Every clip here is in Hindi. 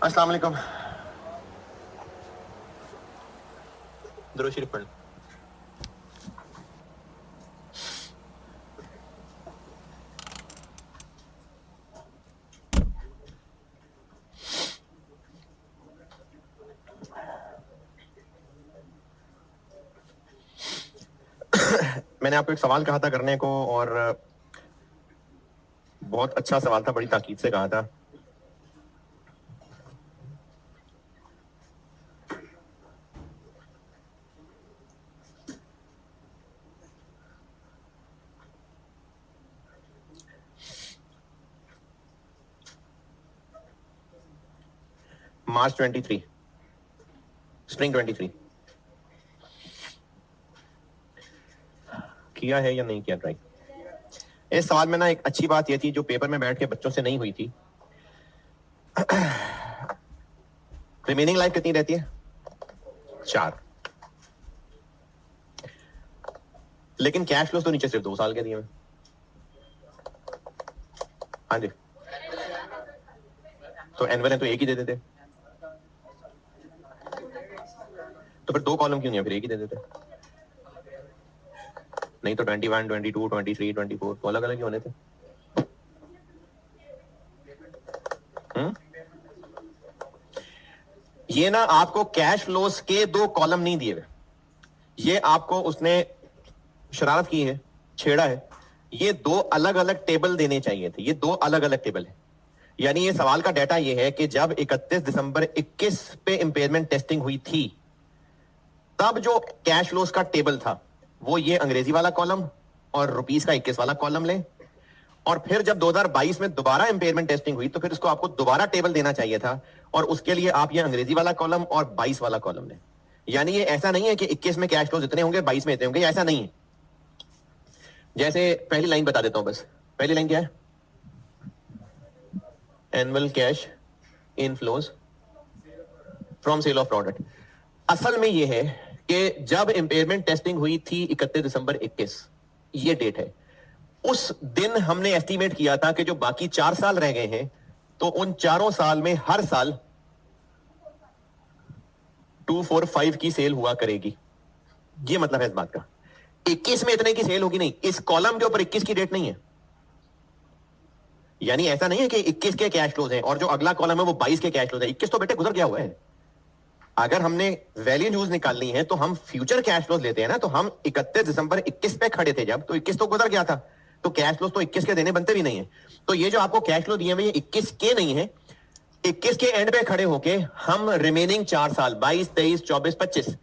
अस्सलाम वालेकुम। दुरूद शरीफ पढ़। मैंने आपको एक सवाल कहा था करने को, और बहुत अच्छा सवाल था, बड़ी ताकीद से कहा था। मार्च 23, स्प्रिंग 23 किया है या नहीं किया ट्राई? इस सवाल में ना एक अच्छी बात यह थी जो पेपर में बैठ के बच्चों से नहीं हुई थी। रिमेनिंग लाइफ कितनी रहती है? 4। लेकिन कैश फ्लोस तो नीचे सिर्फ 2 साल के दिए हुए। हाँ जी, तो एनुअल है तो एक ही दे देते, तो फिर 2 कॉलम क्यों नहीं है, फिर एक ही दे देते। नहीं तो 21, 22, 23, 24 तो अलग अलग ही होने थे। ये ना आपको कैश फ्लोस के 2 कॉलम नहीं दिए हुए, ये आपको उसने शरारत की है, छेड़ा है। ये 2 अलग अलग टेबल देने चाहिए थे, ये 2 अलग अलग टेबल है। यानी ये सवाल का डाटा ये है कि जब 31 दिसंबर 21 पे इंपेयरमेंट टेस्टिंग हुई थी, तब जो कैश फ्लोस का टेबल था वो ये अंग्रेजी वाला कॉलम और रुपीस का 21 वाला कॉलम लें, और फिर जब 2022 में दोबारा इंपेयरमेंट टेस्टिंग हुई तो फिर उसको आपको दोबारा टेबल देना चाहिए था, और उसके लिए आप ये अंग्रेजी वाला कॉलम और 22 वाला कॉलम लें। यानी ये ऐसा नहीं है कि 21 में कैश फ्लोज इतने होंगे 22 में इतने होंगे, ऐसा नहीं है। जैसे पहली लाइन बता देता हूं, बस पहली लाइन क्या है? Annual cash inflows from sale of product. असल में यह है कि जब इंपेयरमेंट टेस्टिंग हुई थी 31 दिसंबर 21, ये डेट है, उस दिन हमने एस्टीमेट किया था कि जो बाकी 4 साल रह गए हैं तो उन 4 साल में हर साल 245 की सेल हुआ करेगी। ये मतलब है इस बात का। 21 में इतने की सेल होगी नहीं, इस कॉलम के ऊपर 21 की डेट नहीं है। यानी ऐसा नहीं है कि 21 के कैश फ्लोज हैं और जो अगला कॉलम है वो 22 के कैश फ्लोज है। 21 तो बेटे गुजर गया हुआ है। अगर हमने वैल्यू न्यूज निकालनी है तो हम फ्यूचर कैश फ्लोज लेते हैं ना, तो हम 31 दिसंबर 21 पे खड़े थे जब, तो 21 तो गुजर गया था, तो कैश फ्लोज तो 21 के देने बनते भी नहीं है। तो ये जो आपको कैश फ्लो दिए हुए ये 21 के नहीं है, 21 के एंड पे खड़े होके हम रिमेनिंग 4 साल 22, 23, 24, 25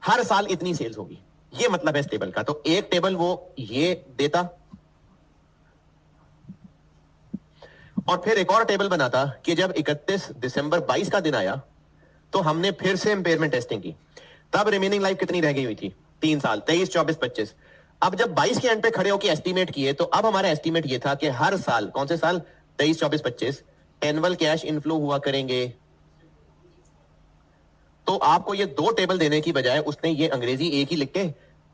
हर साल इतनी सेल्स होगी। ये मतलब है इस टेबल का। तो एक टेबल वो ये देता, और फिर एक और टेबल बनाता कि जब 31 दिसंबर 22 का दिन आया तो हमने फिर से इंपेयरमेंट टेस्टिंग की, तब रिमेनिंग लाइफ कितनी रह गई हुई थी? 3 साल, 23, 24, 25। अब जब 22 के एंड पे खड़े होकर एस्टीमेट किए तो अब हमारा एस्टीमेट ये था कि हर साल, कौन से साल? 23, 24, 25 एनुअल कैश इनफ्लो हुआ करेंगे। तो आपको ये 2 टेबल देने की बजाय उसने ये अंग्रेजी एक ही लिख के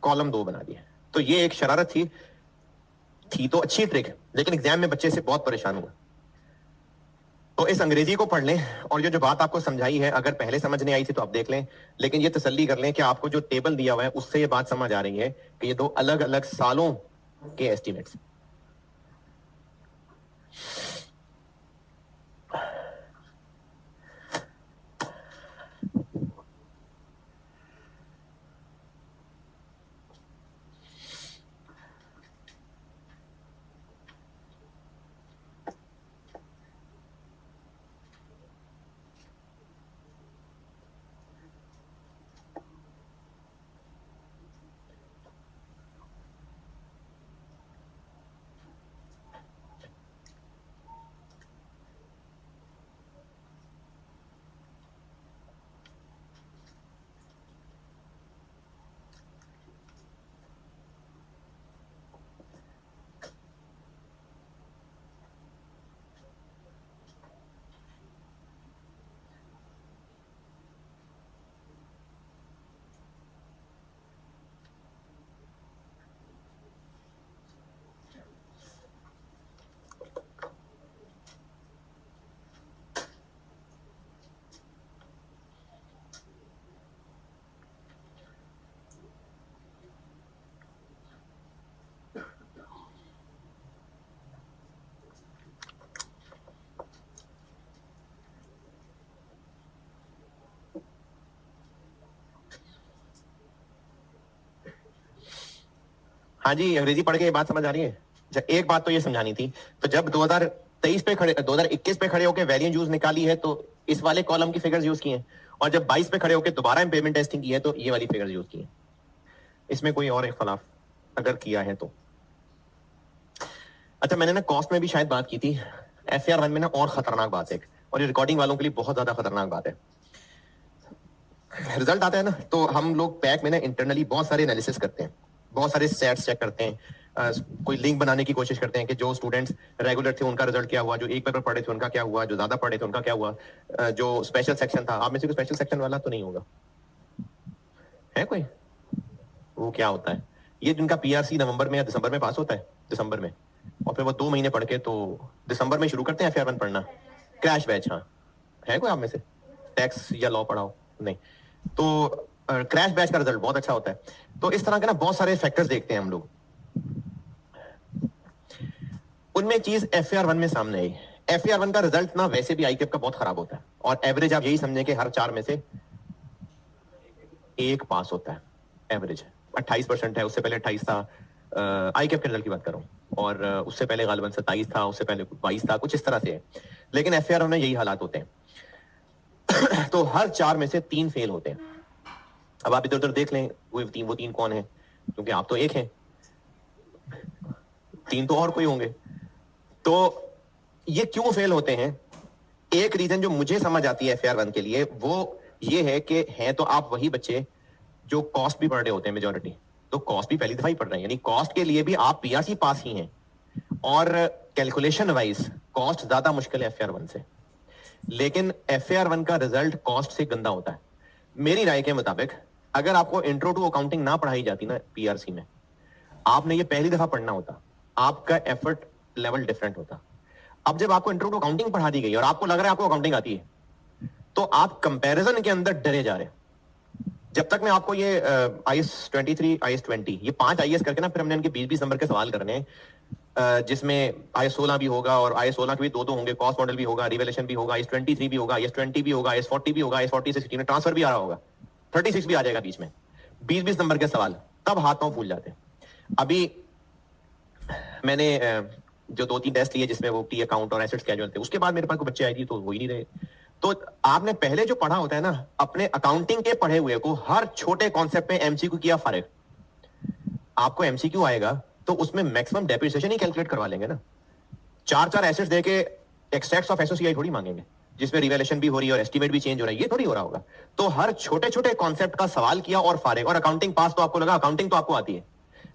कॉलम 2 बना दिया। तो ये एक शरारत थी तो अच्छी ट्रिक, लेकिन एग्जाम में बच्चे से बहुत परेशान हुआ। तो इस अंग्रेजी को पढ़ लें, और ये जो बात आपको समझाई है अगर पहले समझ नहीं आई थी तो आप देख लें, लेकिन ये तसल्ली कर लें कि आपको जो टेबल दिया हुआ है उससे ये बात समझ आ रही है कि ये 2 अलग अलग सालों के एस्टिमेट्स। हाँ जी, अंग्रेजी पढ़ के ये बात समझ आ रही है। एक बात तो ये समझानी थी, तो जब 2023 पे खड़े 2021 पे खड़े होकर वैल्यू यूज निकाली है तो इस वाले कॉलम की फिगर्स यूज की हैं, और जब 22 पे खड़े होकर दोबारा इम्प्लीमेंट टेस्टिंग की है तो ये वाली फिगर्स यूज की हैं। इसमें कोई और इख्तलाफ अगर किया है तो। अच्छा, मैंने ना कॉस्ट में भी शायद बात की थी। FAR 1 में ना और खतरनाक बात है, और ये रिकॉर्डिंग वालों के लिए बहुत ज्यादा खतरनाक बात है। रिजल्ट आता है ना, तो हम लोग पैक में ना इंटरनली बहुत सारे एनालिसिस करते हैं, बहुत सारे सेट्स चेक करते हैं, कोई लिंक बनाने की कोशिश करते हैं कि जो स्टूडेंट्स रेगुलर थे उनका रिजल्ट क्या हुआ, जो एक पेपर पढ़े थे उनका क्या हुआ, जो ज्यादा पढ़े थे उनका क्या हुआ, जो स्पेशल सेक्शन था। आप में से कोई स्पेशल सेक्शन वाला तो नहीं होगा, है कोई? वो क्या होता है, ये जिनका PRC नवंबर में या दिसंबर में पास होता है, दिसंबर में, और फिर वो 2 महीने पढ़ के तो दिसंबर में शुरू करते हैं FAR 1 पढ़ना, क्रैश बैच। हाँ, है कोई आप में से टैक्स या लॉ पढ़ाओ? नहीं, तो क्रैश बैच का रिजल्ट बहुत अच्छा होता है। तो इस तरह के ना बहुत सारे फैक्टर्स देखते हैं हम लोग, उनमें चीज FAR 1 में सामने आई। FAR 1 का रिजल्ट ना वैसे भी ICAP का बहुत खराब होता है, और एवरेज आप यही समझें कि हर 4 में से एक पास होता है। एवरेज 28% है, उससे पहले 28 था, ICAP के रिजल्ट की बात कर रहा हूं, और उससे पहले गालिबन 27 था, उससे पहले 22 था, कुछ इस तरह से है। लेकिन FAR 1 में यही हालात होते हैं। तो हर 4 में से 3 फेल होते हैं। अब आप इधर उधर देख लें वो 3 कौन है, क्योंकि आप तो एक हैं, 3 तो और कोई होंगे। तो ये क्यों फेल होते हैं? एक रीजन जो मुझे समझ आती है FAR 1 के लिए वो ये है कि हैं तो आप वही बच्चे जो कॉस्ट भी पढ़ रहे होते हैं, मेजॉरिटी तो कॉस्ट भी पहली दफा ही पढ़ रहे हैं, यानी कॉस्ट के लिए भी आप PRC पास ही हैं, और कैलकुलेशन वाइज कॉस्ट ज्यादा मुश्किल है FAR 1 से। लेकिन FAR 1 का रिजल्ट कॉस्ट से गंदा होता है। मेरी राय के मुताबिक अगर आपको इंट्रो टू अकाउंटिंग ना पढ़ाई जाती ना PRC में, आपने ये पहली दफा पढ़ना होता, आपका एफर्ट लेवल डिफरेंट होता। अब जब आपको इंट्रो टू अकाउंटिंग पढ़ा दी गई और आपको लग रहा है आपको अकाउंटिंग आती है, तो आप कंपैरिजन के अंदर डरे जा रहे हैं। जब तक मैं आपको ये IAS 23, IAS 20, ये 5 IAS करके ना, फिर हमने इनके 20-20 नंबर के सवाल करने हैं, जिसमें IAS 16 भी होगा, और IAS 16 के भी 2 होंगे, कॉस्ट मॉडल भी होगा, रिवेलेशन भी होगा, IAS 23 भी होगा, IAS 20 भी होगा, IAS 40 भी होगा, IAS 40 से 60 में ट्रांसफर भी आ रहा होगा, 36 भी आ जाएगा बीच में। 20-20 नंबर के सवाल, तब हाथ पांव फूल जाते हैं। अभी मैंने जो 2-3 टेस्ट लिए जिसमें वो टी अकाउंट और एसेट्स कैजुअल थे, उसके बाद मेरे पास कोई बच्चे आए थे तो हो ही नहीं रहे। तो आपने पहले जो पढ़ा होता है ना, अपने अकाउंटिंग के पढ़े हुए को हर छोटे कॉन्सेप्ट में MCQ किया फारिग, आपको MCQ आएगा तो उसमें मैक्सिमम डेप्रिसिएशन ही कैलकुलेट करवा लेंगे ना। 4-4 एसेट्स देके एक्सट्रैक्ट्स ऑफ एसोसिएट थोड़ी मांगेंगे, जिसमें रिवेलेशन भी हो रही है और एस्टिमेट भी चेंज हो रहा है, ये थोड़ी हो रहा होगा। तो हर छोटे छोटे कॉन्सेप्ट का सवाल किया और फारिग, और अकाउंटिंग पास। तो आपको लगा अकाउंटिंग तो आपको आती है,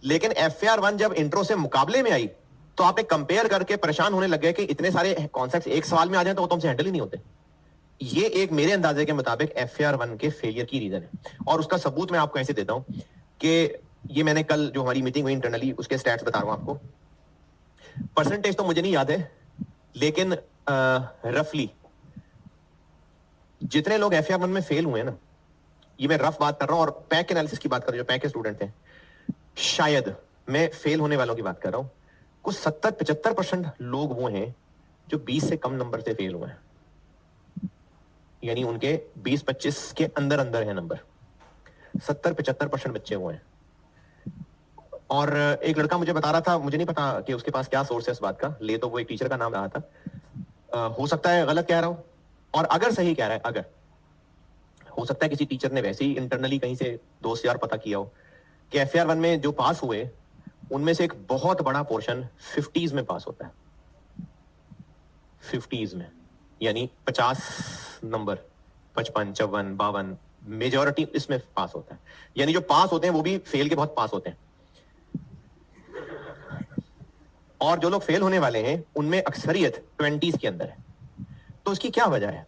लेकिन FAR 1 जब इंट्रो से मुकाबले में आई तो आपने कंपेयर करके परेशान होने लग गए कि इतने सारे कॉन्सेप्ट्स एक सवाल में आ जाए तो वो तुमसे हैंडल ही नहीं होते। ये एक मेरे अंदाजे के मुताबिक FAR 1 के फेलियर की रीजन है, और उसका सबूत मैं आपको ऐसे देता हूं कि ये मैंने कल जो हमारी मीटिंग हुई इंटरनली, उसके स्टैट्स बता रहा हूं आपको। परसेंटेज तो मुझे नहीं याद है, लेकिन रफली जितने लोग FAR 1 में फेल हुए ना, ये मैं रफ बात कर रहा हूं, और पैक एनालिसिस की बात कर रहा हूं, जो पैक के स्टूडेंट थे, शायद मैं फेल होने वालों की बात कर रहा हूं, कुछ 70-75% लोग वो हैं जो 20 से कम नंबर से फेल हुए हैं, यानी उनके 20-25 के अंदर अंदर है नंबर। 70-75% बच्चे वो हैं। और एक लड़का मुझे बता रहा था, मुझे नहीं पता कि उसके पास क्या सोर्स है इस बात का, ले तो वो एक टीचर का नाम रहा था, हो सकता है गलत कह रहा हूं, और अगर सही कह रहा है, अगर हो सकता है किसी टीचर ने वैसे ही इंटरनली कहीं से दोस्त यार पता किया हो कि FAR 1 में जो पास हुए उनमें से एक बहुत बड़ा पोर्शन 50s में पास होता है, 50s में, यानी 50 नंबर, 55, 54, 52, मेजॉरिटी इसमें पास होता है। यानी जो पास होते हैं वो भी फेल के बहुत पास होते हैं, और जो लोग फेल होने वाले हैं उनमें अक्सरियत 20s के अंदर है। तो इसकी क्या वजह है?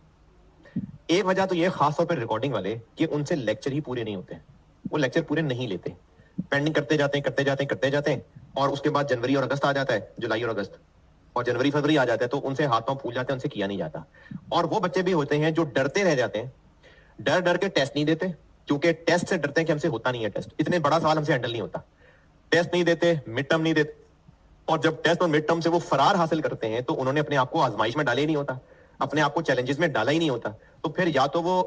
एक वजह तो ये खासतौर पर रिकॉर्डिंग वाले कि उनसे लेक्चर ही पूरे नहीं होते, वो लेक्चर पूरे नहीं लेते, पेंडिंग करते जाते हैं, करते जाते हैं, करते जाते हैं, और उसके बाद जनवरी और अगस्त आ जाता है, जुलाई और अगस्त, और जनवरी फरवरी आ जाता है, तो उनसे हाथ पांव फूल जाते हैं, उनसे किया नहीं जाता। और वो बच्चे भी होते हैं जो डरते रह जाते हैं, डर डर के टेस्ट नहीं देते, क्योंकि टेस्ट से डरते हैं कि हमसे होता नहीं है टेस्ट, इतने बड़ा सवाल हमसे हैंडल नहीं होता, टेस्ट नहीं देते, मिड टर्म नहीं देते, और जब टेस्ट और मिड टर्म से वो फरार हासिल करते हैं तो उन्होंने अपने आप को आजमाइश में डाले ही नहीं होता, अपने आप को चैलेंजेस में डाला ही नहीं होता। तो फिर या तो वो,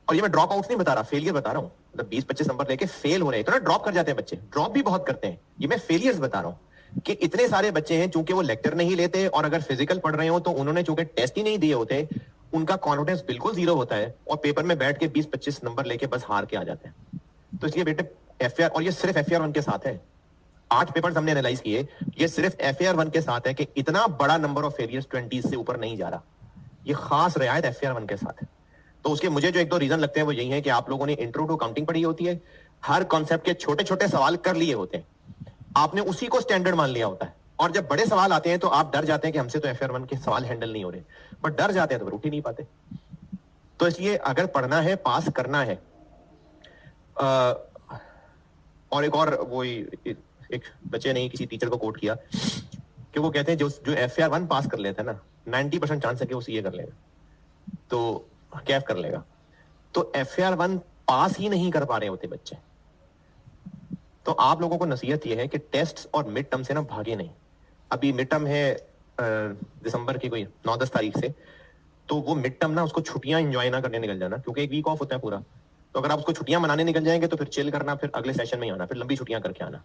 और ये मैं ड्रॉप आउट नहीं बता रहा, फेलियर बता रहा हूं, मतलब 20-25 नंबर लेके फेल हो रहे हैं, तो ना ड्रॉप कर जाते हैं बच्चे, ड्रॉप भी बहुत करते हैं। ये मैं फेलियर्स बता रहा हूँ कि इतने सारे बच्चे हैं चूंकि वो लेक्चर नहीं लेते, और अगर फिजिकल पढ़ रहे हो तो उन्होंने चूंकि टेस्ट ही नहीं दिए होते, उनका कॉन्फिडेंस बिल्कुल जीरो होता है और पेपर में बैठ के 20-25 नंबर लेके बस हार के आ जाते हैं। तो इसलिए बेटे एफएआर, और ये सिर्फ एफएआर 1 के साथ है, 8 पेपर्स हमने एनालाइज किए, ये सिर्फ एफएआर 1 के साथ है कि इतना बड़ा नंबर ऑफ फेलियर्स 20 से ऊपर नहीं जा रहा। ये खास रियायत एफएआर 1 के साथ है। तो उसके मुझे जो 1-2 रीजन लगते हैं वो यही है कि आप लोगों ने इंट्रो टू काउंटिंग पढ़ी होती है, हर कॉन्सेप्ट के छोटे छोटे सवाल कर लिए होते हैं, आपने उसी को स्टैंडर्ड मान लिया होता है, और जब बड़े सवाल आते हैं तो आप डर जाते हैं कि हमसे तो एफएआर 1 के सवाल हैंडल नहीं हो रहे, बट डर जाते हैं तो उठ ही नहीं पाते। तो इसलिए अगर पढ़ना है, पास करना है, और एक और वो एक बच्चे ने किसी टीचर को कोट किया कि वो कहते हैं जो एफएआर 1 पास कर लेता है ना, 90% चांस है कि वो सीए कर लेगा, तो कैफ कर लेगा। तो एफएआर 1 पास ही नहीं कर पा रहे होते बच्चे। तो आप लोगों को नसीहत यह है कि टेस्ट और मिड टर्म से ना भागे नहीं। अभी मिड टर्म है दिसंबर की कोई 9-10 तारीख से, तो वो मिड टर्म ना, उसको छुट्टियां एंजॉय ना करने निकल जाना, क्योंकि एक वीक ऑफ होता है पूरा। तो अगर आप उसको छुट्टियां मनाने निकल जाएंगे तो फिर चिल करना, फिर अगले सेशन में ही आना, फिर लंबी छुट्टियां करके आना।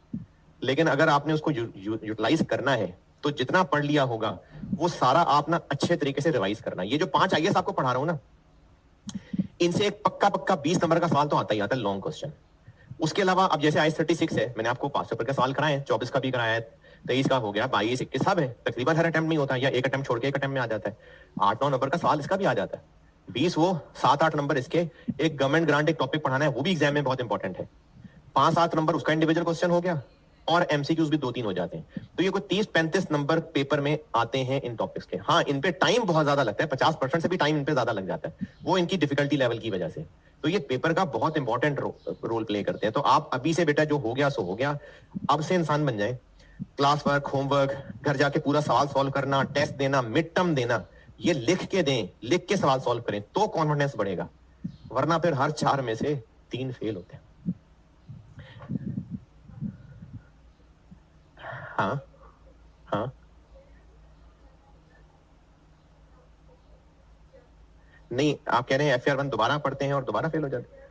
लेकिन अगर आपने उसको यूटिलाइज करना है तो जितना पढ़ लिया होगा वो सारा आप ना अच्छे तरीके से रिवाइज करना। ये जो 5 आईएएस आपको पढ़ा रहा हूं ना, इनसे एक पक्का 20 नंबर का सवाल तो आता ही आता है, लॉन्ग क्वेश्चन। उसके अलावा अब जैसे आईएएस 36 है, मैंने आपको 5 पेपर का सवाल कराए हैं, 24 का भी कराया है, 23 का हो गया, 22, 21 सब है, तकरीबन हर अटेम्प्ट में होता है, या एक अटेम्प्ट छोड़ के एक अटेम्प्ट में आ जाता है। 8-9 नंबर का सवाल इसका भी आ जाता है, 20 वो, 7-8 नंबर इसके। एक गवर्नमेंट ग्रांट एक टॉपिक पढ़ाना है, वो भी एग्जाम में बहुत इंपॉर्टेंट है, 5-7 नंबर उसका इंडिविजुअल क्वेश्चन हो गया, और एमसीक्यूज भी 2-3 हो जाते हैं। तो ये कोई 30-35 नंबर पेपर में आते हैं इन टॉपिक्स के। हाँ, इन पे टाइम बहुत ज्यादा लगता है, 50% से भी टाइम इन पे ज्यादा लग जाता है, वो इनकी डिफिकल्टी लेवल की वजह से। तो ये पेपर का बहुत इंपॉर्टेंट रोल प्ले करते हैं। तो आप अभी से बेटा जो हो गया सो हो गया, अब से इंसान बन जाए। क्लास वर्क, होमवर्क, घर जाके पूरा सवाल सॉल्व करना, टेस्ट देना, मिड टर्म देना, ये लिख के दें, लिख के सवाल सॉल्व करें तो कॉन्फिडेंस बढ़ेगा, वरना फिर हर 4 में से 3 फेल होते हैं। हाँ हाँ, नहीं आप कह रहे हैं एफआर 1 दोबारा पढ़ते हैं और दोबारा फेल हो जाते हैं,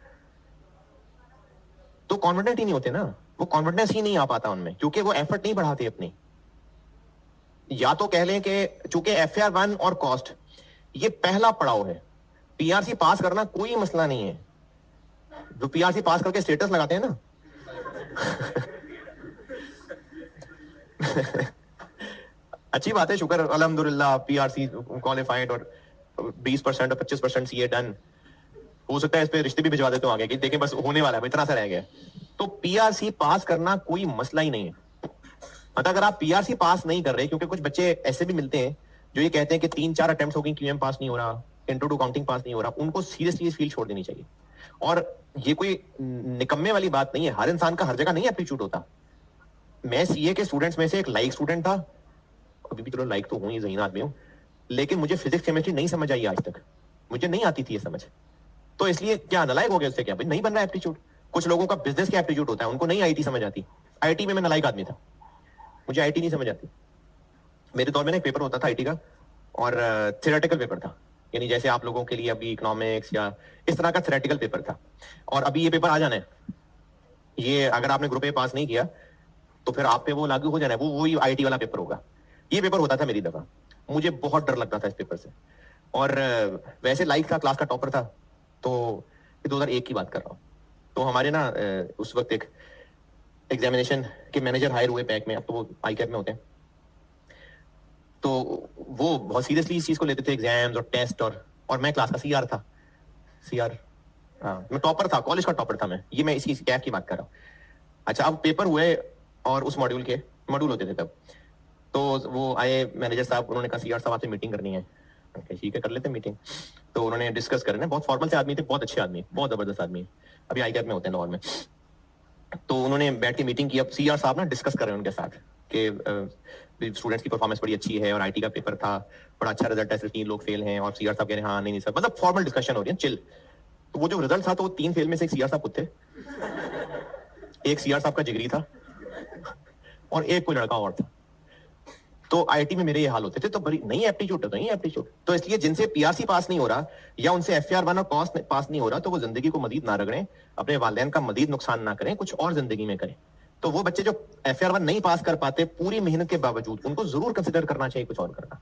तो कॉन्फिडेंट ही नहीं होते ना, वो कॉन्फिडेंस ही नहीं आ पाता उनमें, क्योंकि वो एफर्ट नहीं बढ़ाते अपनी। या तो कह लें कि चूंकि एफआर 1 और कॉस्ट ये पहला पड़ाव है, पीआरसी पास करना कोई मसला नहीं है। जो पीआरसी पास करके स्टेटस लगाते हैं ना अच्छी बात है, शुक्र अल्हम्दुलिल्लाह, पीआरसी क्वालिफाइड और 20% और 25% सीए डन। हो सकता है इस पे रिश्ते भी भिजवा देते हो आगे कि देखें बस होने वाला है, इतना सा रह गया। तो पीआरसी पास करना कोई मसला ही नहीं है। मतलब अगर आप पीआरसी पास नहीं कर रहे, क्योंकि कुछ बच्चे ऐसे भी मिलते हैं जो ये कहते हैं कि 3-4 अटेम्प्ट हो गई, क्यूएम पास नहीं हो रहा, इंट्रो टू काउंटिंग पास नहीं हो रहा, उनको सीरियसली इस फील्ड छोड़ देनी चाहिए। और ये कोई निकम्मे वाली बात नहीं है, हर इंसान का हर जगह नहीं एप्टीट्यूड होता। मैं सीए के स्टूडेंट्स में से एक लाइक स्टूडेंट था, अभी भी चलो लाइक तो हूं ही, ज़हीन आदमी हूं, लेकिन मुझे फिजिक्स केमिस्ट्री नहीं समझ आई आज तक, मुझे नहीं आती थी ये समझ। तो इसलिए क्या नलायक हो गया उससे, क्या भाई नहीं बन रहा एप्टीट्यूड। कुछ लोगों का बिजनेस का एप्टीट्यूड होता है, उनको नहीं आईटी समझ आती। आईटी में मैं नलायक आदमी था, मुझे आईटी नहीं समझ आती। मेरे दौर में ना एक पेपर होता था आईटी का, और थ्योरेटिकल पेपर था, यानी जैसे आप लोगों के लिए अभी इकोनॉमिक्स या इस तरह का थ्योरेटिकल पेपर था। और अभी ये पेपर आ जाना है, ये अगर आपने ग्रुप ए पास नहीं किया तो फिर आप पे वो लागू हो जाना है, वो वही आईटी वाला पेपर होगा। ये पेपर होता था मेरी दफा, मुझे बहुत डर लगता था इस पेपर से। और वैसे लाइक था, क्लास का टॉपर था, तो 2001 की बात कर रहा हूँ। तो हमारे ना उस वक्त एक एग्जामिनेशन के मैनेजर हायर हुए पैक में, अब तो वो आई कैप में होते हैं, तो वो बहुत सीरियसली इस चीज को लेते थे, एग्जाम्स और टेस्ट। और मैं क्लास का सीआर था, सीआर, हाँ मैं टॉपर था, कॉलेज का टॉपर था मैं इसी कैप की बात कर रहा हूँ। अच्छा, अब पेपर हुए और उस मॉड्यूल होते थे तब, तो वो आए मैनेजर साहब, उन्होंने कहा सीआर साहब आपसे मीटिंग करनी है। ठीक है, कर लेते मीटिंग। तो उन्होंने डिस्कस करना, बहुत फॉर्मल से आदमी थे, बहुत अच्छे आदमी, बहुत जबरदस्त आदमी, अभी आई कैप में होते हैं लाहौर में। तो उन्होंने बैठ के मीटिंग की। अब सीआर साहब ना डिस्कस कर रहे हैं उनके साथ कि स्टूडेंट्स की परफॉर्मेंस बड़ी अच्छी है और आईटी का पेपर था, बड़ा अच्छा रिजल्ट है, सिर्फ 3 लोग फेल हैं। और सीआर साहब कह रहे हैं हाँ नहीं सर, मतलब फॉर्मल डिस्कशन हो रही है, चिल। तो वो जो रिजल्ट था, तो 3 फेल में से एक सीआर साहब खुद थे, एक सीआर साहब का जिगरी था, और एक कोई लड़का और था। तो आईआईटी में मेरे ये हाल होते थे, तो बड़ी नहीं एप्टीट्यूड तो नहीं एप्टीट्यूड, तो इसलिए जिनसे पीआरसी पास नहीं हो रहा या उनसे एफआर1 और कॉस पास नहीं हो रहा, तो वो जिंदगी को मजीद ना रगड़ें, अपने वालिदैन का मजीद नुकसान ना करें, कुछ और जिंदगी में करें। तो वो बच्चे जो एफआर1 नहीं पास कर पाते पूरी मेहनत के बावजूद, उनको जरूर कंसिडर करना चाहिए कुछ और करना।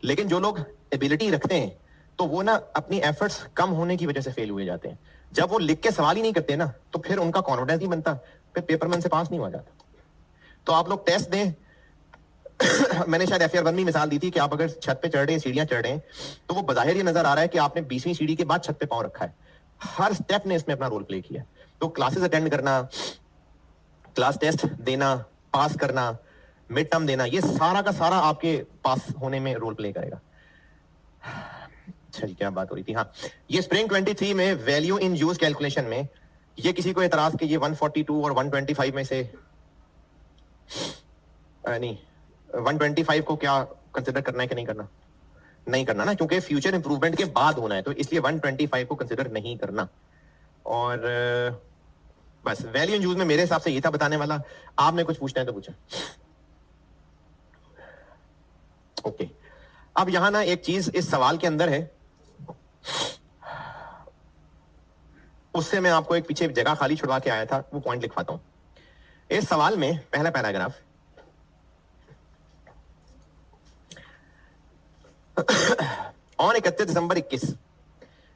लेकिन जो लोग एबिलिटी रखते हैं तो वो ना अपनी एफर्ट्स कम होने की वजह से फेल हुए जाते हैं। जब वो लिख के सवाल ही नहीं करते ना, तो फिर उनका कॉन्फिडेंस नहीं बनता, फिर पेपर में उनसे पास नहीं हो जाता। तो आप लोग टेस्ट दें। मैंने शायद एफआर1 में मिसाल दी थी कि आप अगर छत पे चढ़ रहे हैं, सीढ़ियां चढ़ रहे हैं, तो वो बजाहिर ये नजर आ रहा है कि आपने 20वीं सीढ़ी के बाद छत पे पांव रखा है। हर स्टेप ने इसमें अपना रोल प्ले किया। तो क्लासेस अटेंड करना, क्लास टेस्ट देना, पास करना, मिड टर्म देना, ये सारा का सारा आपके पास होने में रोल प्ले करेगा। अच्छा जी, क्या बात हो रही थी? हाँ, ये स्प्रिंग 23 में वैल्यू इन यूज कैलकुलेशन में ये किसी को एतराज कि ये 142 और 125 में से नहीं 125 को क्या कंसिडर करना है कि नहीं करना? नहीं करना ना, क्योंकि फ्यूचर इंप्रूवमेंट के बाद होना है, तो इसलिए 125 को कंसिडर नहीं करना। और बस वैल्यू इन यूज में मेरे हिसाब से ये था बताने वाला। आपने कुछ पूछना है तो पूछा। ओके, अब यहां ना एक चीज इस सवाल के अंदर है, उससे मैं आपको एक पीछे जगह खाली छुड़वा के आया था, वो पॉइंट लिखवाता हूं। इस सवाल में पहला paragraph, on 31 December 21,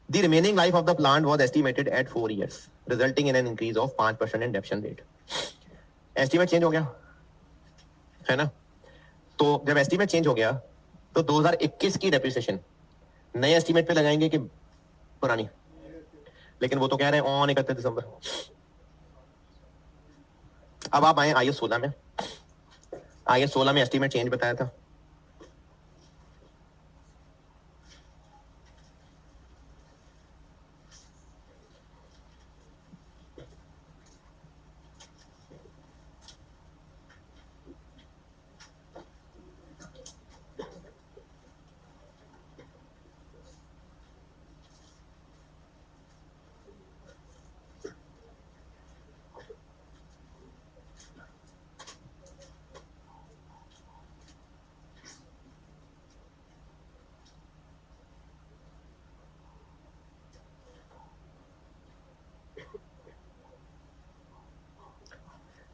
the remaining life of the plant was estimated at 4 years, resulting in an increase of 5% in adoption rate. Estimate change हो गया है ना? तो जब एस्टीमेट चेंज हो गया तो 2021 की डेप्रिसिएशन नए एस्टीमेट पे लगाएंगे कि पुरानी? लेकिन वो तो कह रहे हैं ऑन 31 दिसंबर। अब आप आए IAS 16 में। IAS 16 में एस्टीमेट चेंज बताया था।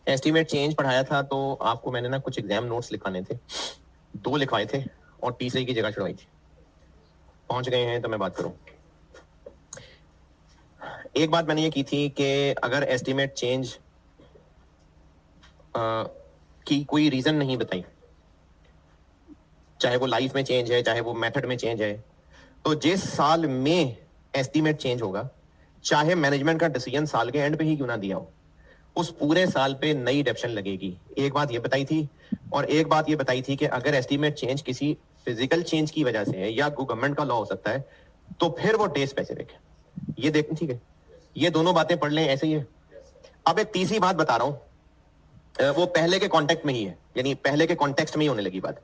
एस्टीमेट चेंज पढ़ाया था, तो आपको मैंने ना कुछ एग्जाम नोट्स लिखवाने थे, 2 लिखवाए थे और तीसरे की जगह छुड़वाई थी। पहुंच गए हैं तो मैं बात करूं। एक बात मैंने ये की थी कि अगर एस्टीमेट चेंज की कोई रीजन नहीं बताई, चाहे वो लाइफ में चेंज है, चाहे वो मेथड में चेंज है, तो जिस साल में एस्टीमेट चेंज होगा, चाहे मैनेजमेंट का डिसीजन साल के एंड पे ही क्यों ना दिया हो, उस पूरे साल पे नई डेप्शन लगेगी। एक बात ये बताई थी। और एक बात ये बताई थी कि अगर एस्टीमेट चेंज किसी फिजिकल चेंज की वजह से है या गवर्नमेंट का लॉ हो सकता है, तो फिर वो डे स्पेसिफिक है। ये देख, ठीक है, ये दोनों बातें पढ़ लें, ऐसे ही है। अब एक तीसरी बात बता रहा हूं, वो पहले के कॉन्टेक्ट में ही है, यानी पहले के कॉन्टेक्स्ट में ही होने लगी बात।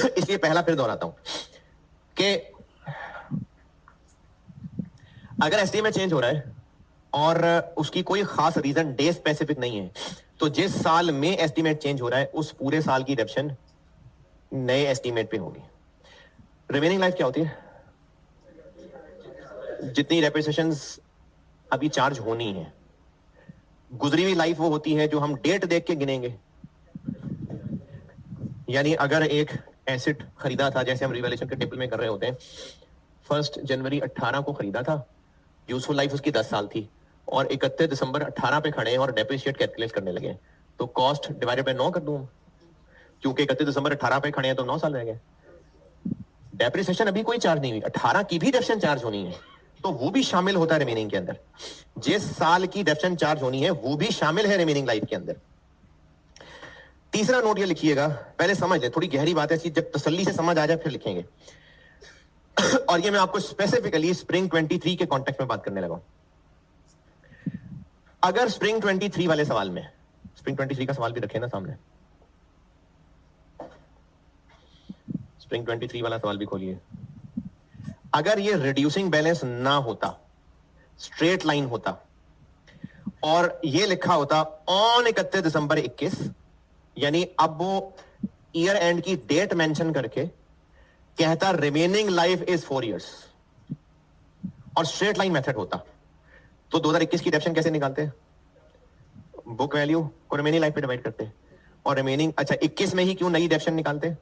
इसलिए पहला फिर दोहराता हूं कि अगर एस्टीमेट चेंज हो रहा है और उसकी कोई खास रीजन डे स्पेसिफिक नहीं है, तो जिस साल में एस्टीमेट चेंज हो रहा है उस पूरे साल की डेप्शन नए एस्टीमेट पे होगी। रिमेनिंग लाइफ क्या होती है? जितनी डेप्रिसिएशंस अभी चार्ज होनी है। गुजरी हुई लाइफ वो होती है जो हम डेट देख के गिनेंगे। यानी अगर एक एसेट खरीदा था, जैसे हम रिवैल्यूएशन के टेबल में कर रहे होते हैं, 1 जनवरी 18 को खरीदा था, यूजफुल लाइफ उसकी 10 साल थी, और 31 दिसंबर 18 पे खड़े हैं और डेप्रिशिएट कैलकुलेट करने लगे, तो कॉस्ट डिवाइडेड बाय 9 कर दूं, क्योंकि 31 दिसंबर 18 पे खड़े हैं तो 9 साल रह गए। डेप्रिसिएशन अभी कोई चार्ज नहीं हुई, 18 की भी डेप्शन चार्ज होनी है, तो वो भी शामिल होता है रिमेनिंग के अंदर। जिस साल की डेप्शन चार्ज होनी है वो भी शामिल है रिमेनिंग लाइफ के अंदर। तीसरा नोट ये लिखिएगा, पहले समझ ले, थोड़ी गहरी बात है, जब तसल्ली से समझ आ जाए फिर लिखेंगे। और ये मैं आपको स्पेसिफिकली स्प्रिंग 23 के कॉन्टेक्स्ट में बात करने लगा। अगर स्प्रिंग 23 वाले सवाल में, स्प्रिंग 23 का सवाल भी रखे ना सामने, स्प्रिंग 23 वाला सवाल भी खोलिए। अगर ये रिड्यूसिंग बैलेंस ना होता, स्ट्रेट लाइन होता, और ये लिखा होता ऑन 31 दिसंबर 21, यानी अब वो ईयर एंड की डेट मेंशन करके कहता रिमेनिंग लाइफ इज 4 years और स्ट्रेट लाइन मेथड होता, तो 2021 की डेप्शन कैसे निकालते हैं? बुक वैल्यू को रिमेनिंग लाइफ पे डिवाइड करते हैं और रिमेनिंग, अच्छा 21 में ही क्यों नई डेप्शन निकालते हैं?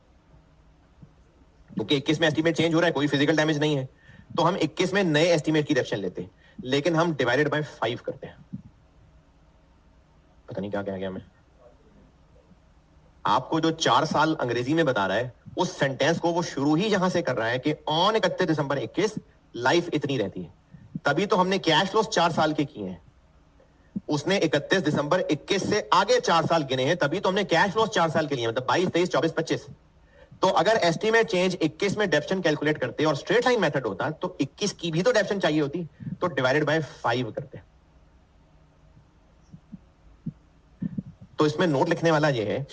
क्योंकि 21 में एस्टीमेट चेंज हो रहा है, कोई फिजिकल डैमेज नहीं है, तो हम 21 में नए एस्टीमेट की डेप्शन लेते हैं, लेकिन हम डिवाइडेड बाय 5 करते हैं। पता नहीं क्या कह गया मैं। आपको जो 4 साल अंग्रेजी में बता रहा है, उस सेंटेंस को वो शुरू ही यहां से कर रहा है कि ऑन 31 दिसंबर 21 लाइफ इतनी रहती है। तभी तो हमने कैश फ्लोस 4 साल के किए हैं। उसने 31 दिसंबर 21 से आगे 4 साल गिने हैं, तभी तो हमने कैश फ्लोस 4 साल के लिए, मतलब 22, 23, 24, 25। तो अगर एस्टीमेट चेंज 21 में डेप्शन कैलकुलेट करते और स्ट्रेट लाइन मेथड होता तो 21 की भी तो डेप्शन चाहिए होती, तो डिवाइडेड बाय 5 करते। तो इसमें नोट लिखने वाला ये है,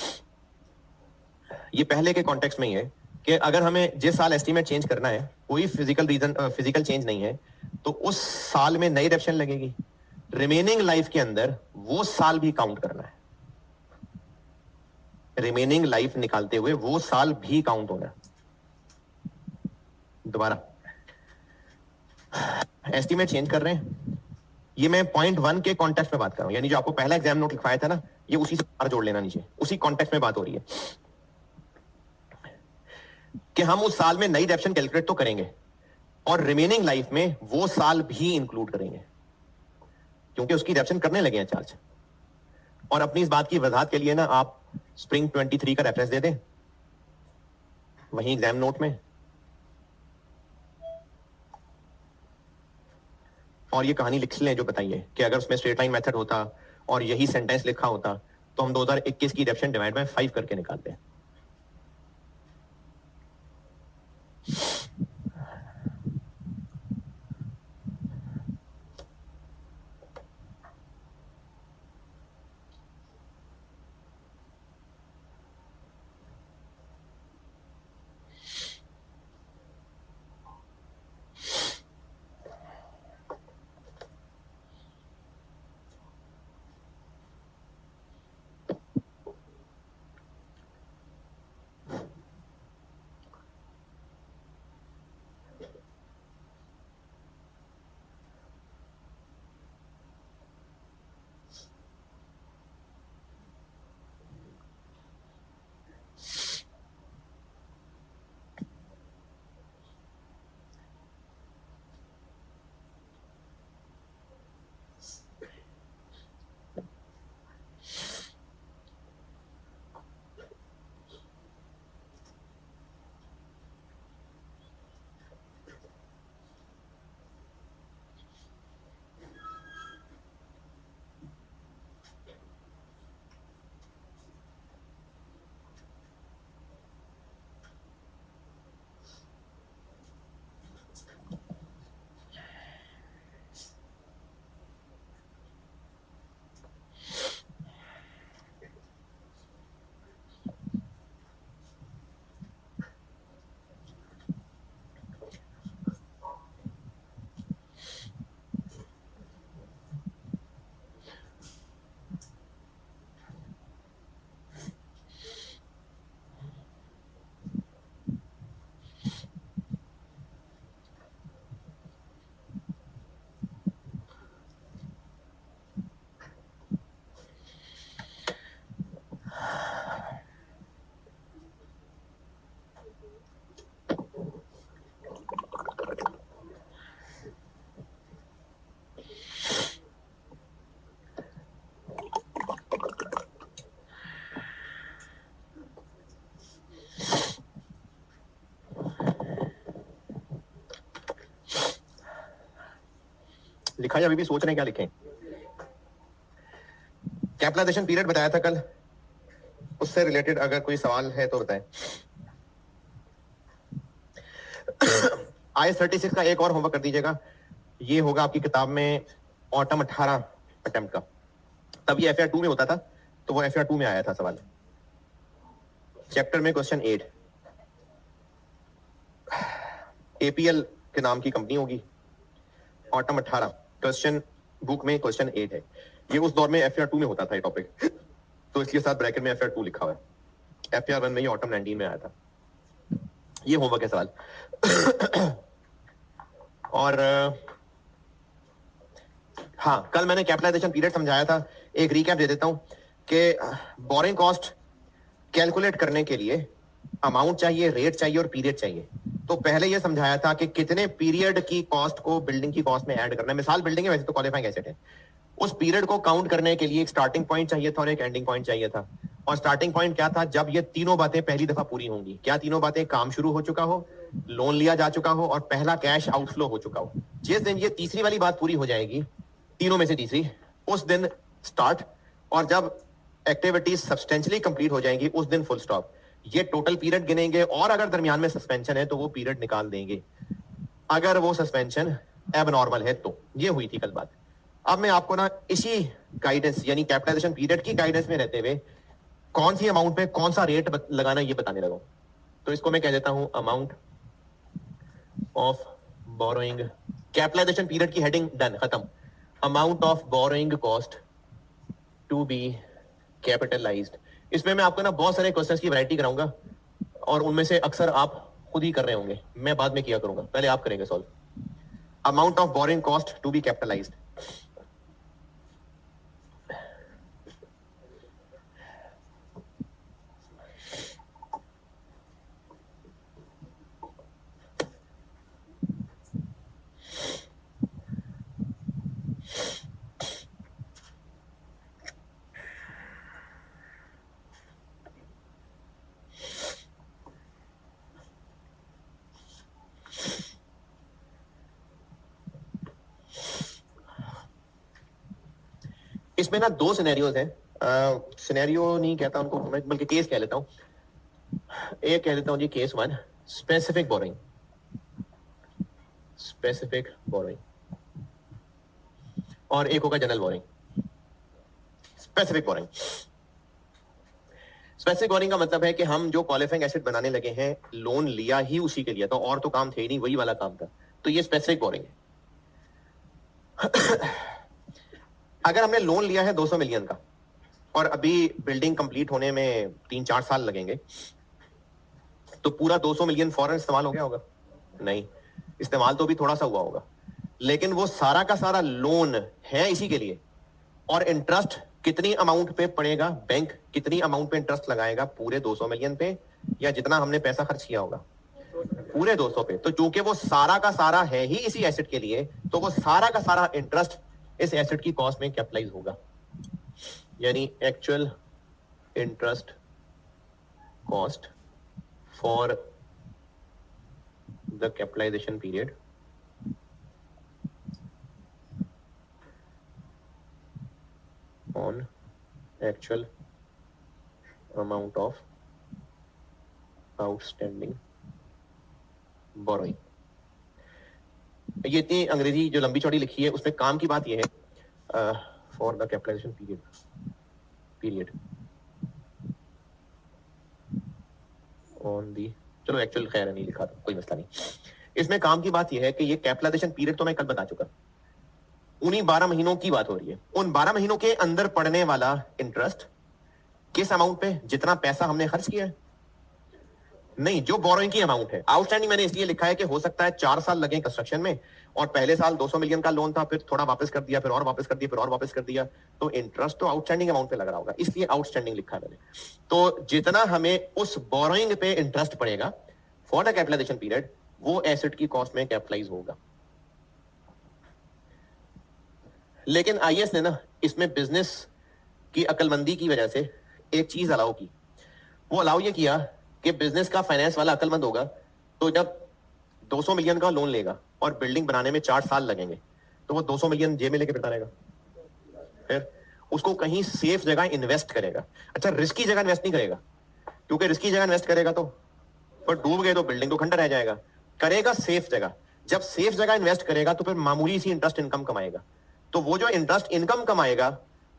ये पहले के कॉन्टेक्स्ट में ही है कि अगर हमें जिस साल एस्टीमेट चेंज करना है, कोई फिजिकल चेंज नहीं है, तो उस साल में नई डेप्शन लगेगी। रिमेनिंग लाइफ के अंदर वो साल भी काउंट करना है, रिमेनिंग लाइफ निकालते हुए वो साल भी काउंट होना है। दोबारा एस्टीमेट चेंज कर रहे हैं, ये मैं पॉइंट 1 के कॉन्टेक्स्ट में बात कर रहा हूं, यानी जो आपको पहला एग्जाम नोट लिखवाया था ना, ये उसी से बाहर जोड़ लेना नीचे, उसी कॉन्टेक्स्ट में बात हो रही है कि हम उस साल में नई डेप्शन कैलकुलेट तो करेंगे और रिमेनिंग लाइफ में वो साल भी इंक्लूड करेंगे, क्योंकि उसकी डेप्शन करने लगे हैं चार्ज। और अपनी इस बात की वजाहत के लिए ना आप स्प्रिंग 23 का रेफरेंस दे दें वहीं एग्जाम नोट में, और ये कहानी लिख लें जो बताइए कि अगर उसमें स्ट्रेट लाइन मेथड होता और यही सेंटेंस लिखा होता तो हम 2021 की डेप्शन डिवाइड बाय 5 करके निकालते हैं। लिखा है, अभी भी सोच रहे हैं क्या लिखें? कैपिटलाइजेशन पीरियड बताया था कल, उससे रिलेटेड अगर कोई सवाल है तो बताएं। IS 36 का एक और होमवर्क कर दीजिएगा, ये होगा आपकी किताब में ऑटम 18 अटेम्प्ट का। तब ये FR 2 में होता था, तो वो FR 2 में आया था सवाल। चैप्टर में क्वेश्चन 8, APL के नाम की कंपनी होगी, ऑटम 18, क्वेश्चन बुक में क्वेश्चन 8 है। ये उस दौर में FR 2 में होता था ये टॉपिक, तो इसके साथ ब्रैकेट में FR 2 लिखा हुआ है। FPR 1 में ये ऑटम 19 में आया था। ये होमवर्क है सवाल। और हाँ, कल मैंने कैपिटलाइजेशन पीरियड समझाया था, एक रिकैप दे देता हूं कि बोरिंग कॉस्ट कैलकुलेट करने के लिए अमाउंट चाहिए, रेट चाहिए और पीरियड चाहिए। तो पहले ये समझाया था कि कितने पीरियड की कॉस्ट को बिल्डिंग की कॉस्ट में ऐड करना है। मिसाल बिल्डिंग है, वैसे तो क्वालिफाइंग एसेट है। उस पीरियड को काउंट करने के लिए एक स्टार्टिंग पॉइंट चाहिए था और एक एंडिंग पॉइंट चाहिए था। और स्टार्टिंग पॉइंट क्या था? जब ये तीनों बातें पहली दफा पूरी होंगी। क्या तीनों बातें? काम शुरू हो चुका हो, लोन लिया जा चुका हो और पहला कैश आउटफ्लो हो चुका हो। जिस दिन ये तीसरी वाली बात पूरी हो जाएगी, तीनों में से तीसरी, उस दिन स्टार्ट, और जब एक्टिविटीज सब्सटेंशियली कंप्लीट हो जाएंगी उस दिन फुल स्टॉप। ये टोटल पीरियड गिनेंगे और अगर दरमियान में सस्पेंशन है तो वो पीरियड निकाल देंगे, अगर वो सस्पेंशन एबनॉर्मल है तो। ये हुई थी कल बात। अब मैं आपको ना इसी गाइडेंस यानी कैपिटलाइजेशन पीरियड की गाइडेंस में रहते हुए कौन सी अमाउंट पे कौन सा रेट लगाना ये बताने लगा। तो इसको मैं कह देता हूं amount of borrowing, capitalisation period की हेडिंग डन, खत्म। Amount of borrowing cost to be capitalised. इसमें मैं आपको ना बहुत सारे क्वेश्चंस की वैरायटी कराऊंगा और उनमें से अक्सर आप खुद ही कर रहे होंगे, मैं बाद में किया करूंगा, पहले आप करेंगे solve. Amount of borrowing cost to be capitalised. इसमें ना दो सिनेरियोज हैं। सिनेरियो नहीं कहता उनको मैं, बल्कि केस कह लेता हूं। एक कह देता हूं जी case one, specific borrowing. Specific borrowing और एक होगा general borrowing. Specific borrowing, specific borrowing का मतलब है कि हम जो क्वालिफाइंग एसेट बनाने लगे हैं, लोन लिया ही उसी के लिए, तो और तो काम थे ही नहीं, वही वाला काम था, तो ये स्पेसिफिक बोरिंग है। अगर हमने लोन लिया है 200 मिलियन का और अभी बिल्डिंग कंप्लीट होने में 3-4 साल लगेंगे, तो पूरा 200 मिलियन फौरन इस्तेमाल हो गया होगा? नहीं, इस्तेमाल तो भी थोड़ा सा हुआ होगा, लेकिन वो सारा का सारा लोन है इसी के लिए। और इंटरेस्ट कितनी अमाउंट पे पड़ेगा? बैंक कितनी अमाउंट पे इंटरेस्ट लगाएगा? पूरे 200 मिलियन पे, या जितना हमने पैसा खर्च किया होगा पूरे 200 पे। तो चूंकि वो सारा का सारा है ही इसी एसेट के लिए, तो वो सारा का सारा इंटरेस्ट इस एसेट की कॉस्ट में कैपिटलाइज होगा, यानी actual interest cost for the capitalization period on actual amount of outstanding borrowing। ये इतनी अंग्रेजी जो लंबी चौड़ी लिखी है, उसमें काम की बात ये है for the capitalization period on the, चलो एक्चुअल खैर नहीं लिखा था, कोई मसला नहीं। इसमें काम की बात ये है कि ये कैपिटलाइजेशन पीरियड तो मैं कल बता चुका, उन्हीं 12 महीनों की बात हो रही है। उन 12 महीनों के अंदर पड़ने वाला इंटरेस्ट किस अमाउंट पे? जितना पैसा हमने खर्च किया है, नहीं, जो बोरोइंग की अमाउंट है। आउटस्टैंडिंग मैंने इसलिए लिखा है कि हो सकता है 4 साल लगे कंस्ट्रक्शन में, और पहले साल 200 मिलियन का लोन था, फिर थोड़ा वापस कर दिया, फिर और वापस कर दिया, फिर और वापस कर दिया, तो इंटरेस्ट तो आउटस्टैंडिंग अमाउंट पे लग रहा होगा, इसलिए आउटस्टैंडिंग लिखा मैंने। तो जितना हमें उस बोरोइंग पे इंटरेस्ट पड़ेगा फॉर द कैपिटलाइजेशन पीरियड, वो एसेट की कॉस्ट में कैपिटलाइज होगा। लेकिन आईएएस ने ना इसमें बिजनेस की अक्लमंदी की वजह से एक चीज अलाउ की। वो अलाउ ये किया कि बिजनेस का फाइनेंस वाला अक्लमंद होगा, तो जब 200 मिलियन का लोन लेगा और बिल्डिंग बनाने में 4 साल लगेंगे, तो वो 200 मिलियन जेब में लेके फिरता रहेगा, फिर उसको कहीं सेफ जगह इन्वेस्ट करेगा। अच्छा, रिस्की जगह इन्वेस्ट नहीं करेगा, क्योंकि रिस्की जगह इन्वेस्ट करेगा तो पर डूब गए तो बिल्डिंग तो खंडर रह जाएगा। करेगा सेफ जगह। जब सेफ जगह इन्वेस्ट करेगा तो फिर मामूली सी इंटरेस्ट इनकम कमाएगा, तो वो जो इंटरेस्ट इनकम कमाएगा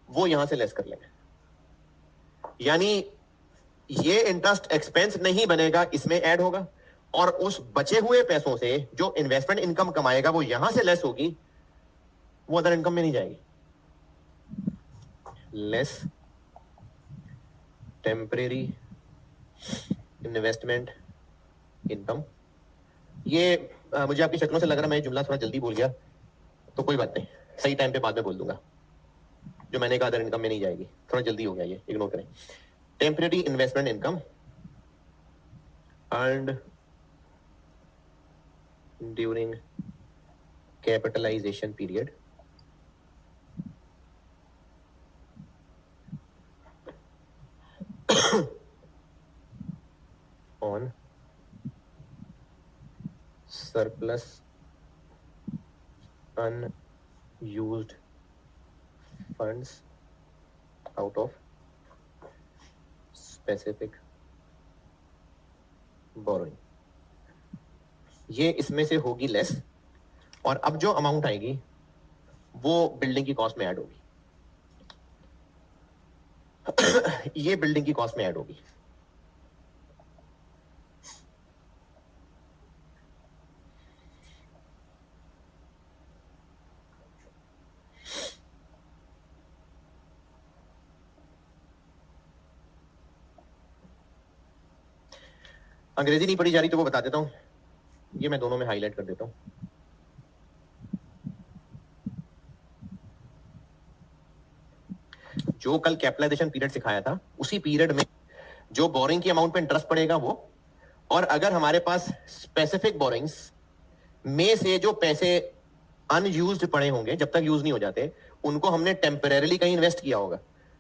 वो यहां से लेस कर लेंगे, यानी ये इंटरेस्ट एक्सपेंस नहीं बनेगा, इसमें ऐड होगा, और उस बचे हुए पैसों से जो इन्वेस्टमेंट इनकम कमाएगा वो यहां से लेस होगी, वो अदर इनकम में नहीं जाएगी। Less temporary investment income. ये मुझे आपकी शक्लों से लग रहा है मैं जुमला थोड़ा जल्दी बोल गया, तो कोई बात नहीं, सही टाइम पे बाद में बोल दूंगा। जो मैंने कहा अदर इनकम में नहीं जाएगी, थोड़ा जल्दी हो गया, ये इग्नोर करें। Temporary investment income earned during capitalization period on surplus unused funds out of specific borrowing। ये इसमें से होगी लेस, और अब जो अमाउंट आएगी वो बिल्डिंग की कॉस्ट में ऐड होगी। ये बिल्डिंग की कॉस्ट में ऐड होगी। अंग्रेजी नहीं पढ़ी जा रही तो वो बता देता हूं, ये मैं दोनों में हाईलाइट कर देता हूं। जो कल कैपिटलाइजेशन पीरियड सिखाया था उसी पीरियड में जो बोरिंग की अमाउंट पे इंटरेस्ट पड़ेगा वो, और अगर हमारे पास स्पेसिफिक बोरिंग्स में से जो पैसे अनयूज्ड पड़े होंगे, जब तक यूज नहीं हो जाते, उनको हमने टेम्परेरीली कहीं इन्वेस्ट किया होगा,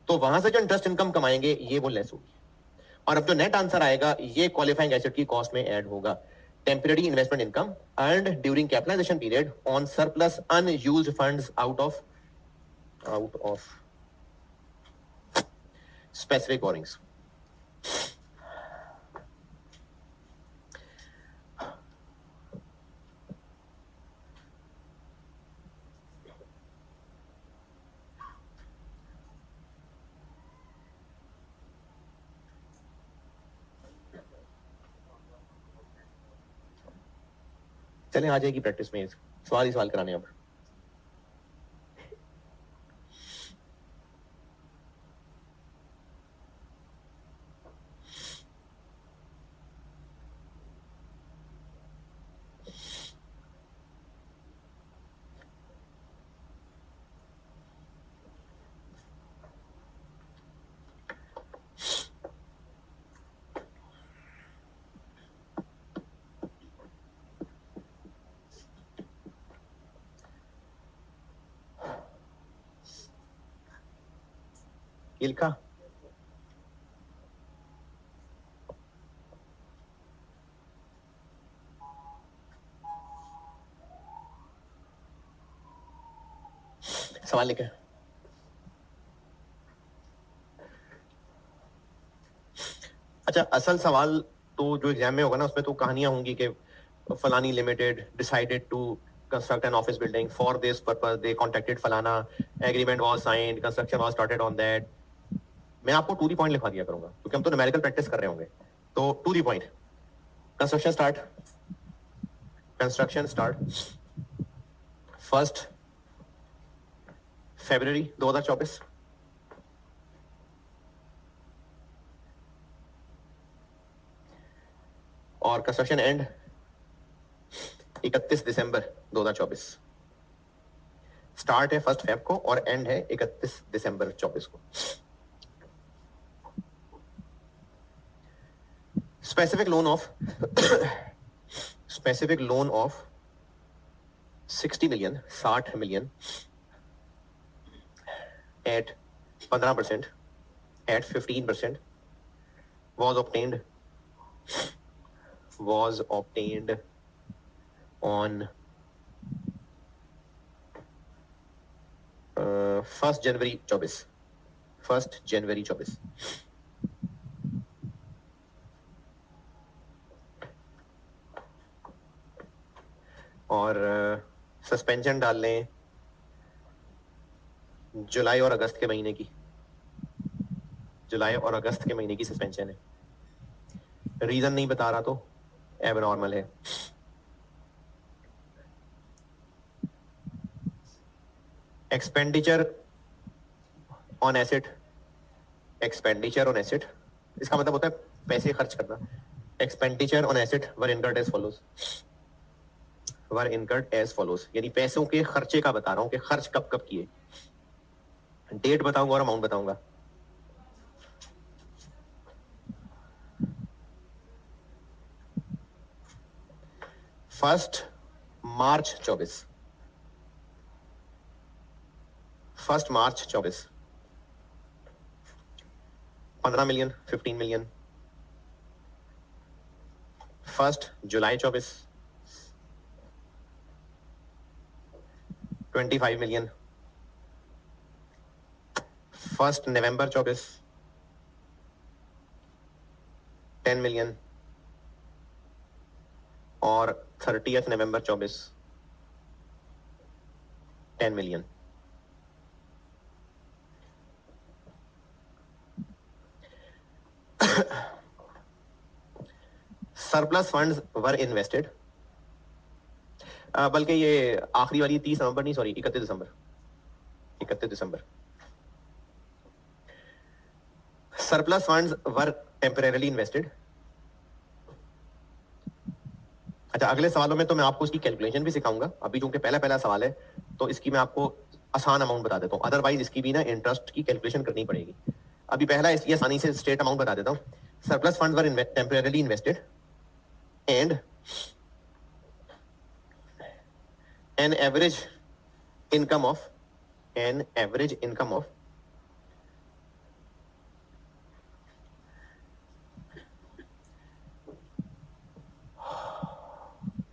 तो वहां से जो इंटरेस्ट इनकम कमाएंगे ये वो लेस होगी। और अब जो नेट आंसर आएगा ये क्वालिफाइंग एसेट की कॉस्ट में ऐड होगा। Temporary investment income earned during capitalization period on surplus unused funds out of specific borrowings. चलें आ जाएगी प्रैक्टिस में, सवाल ही सवाल कराने अब। ये लिखा सवाल लिखे। अच्छा, असल सवाल तो जो एग्जाम में होगा ना उसमें तो कहानियां होंगी कि फलानी limited decided to construct an office building for this purpose, they contacted फलाना, agreement was signed, construction was started on that। मैं आपको टू दी पॉइंट लिखवा दिया करूंगा क्योंकि हम तो न्यूमेरिकल प्रैक्टिस कर रहे होंगे। तो to the point, construction start 1 फरवरी 2024, और कंस्ट्रक्शन एंड 31 दिसंबर 2024। स्टार्ट है 1 फेब को और एंड है 31 दिसंबर 24 को। Specific loan of 60 million 60 million at 15% at 15% was obtained on 1 January 24। और सस्पेंशन डाल लें जुलाई और अगस्त के महीने की, सस्पेंशन है। रीजन नहीं बता रहा तो एबनॉर्मल है। एक्सपेंडिचर ऑन एसेट, इसका मतलब होता है पैसे खर्च करना. Expenditure on asset were incurred as follows. Were incurred as follows यानी पैसों के खर्चे का बता रहा हूं कि खर्च कब कब किए. डेट बताऊंगा और अमाउंट बताऊंगा. First March 24. 15 million, 15 million. 1 जुलाई 24, 25 मिलियन. 1 नवंबर 24, 10 मिलियन. और 30 नवंबर 24, 10 मिलियन. सरप्लस फंड्स वर इन्वेस्टेड. बल्कि ये आखिरी वाली 30 नवंबर नहीं, सॉरी 31 दिसंबर. 31 दिसंबर. सरप्लस फंड्स वर टेम्परेरली इन्वेस्टेड. अच्छा, अगले सवालों में तो मैं आपको इसकी कैलकुलेशन भी सिखाऊंगा. अभी चूंकि पहला पहला सवाल है तो इसकी मैं आपको आसान अमाउंट बता देता हूँ. अदरवाइज इसकी भी ना इंटरेस्ट की कैलकुलेशन करनी पड़ेगी. अभी पहला इसलिए आसानी से स्ट्रेट अमाउंट बता देता हूँ. Surplus fund were temporarily invested and an average income of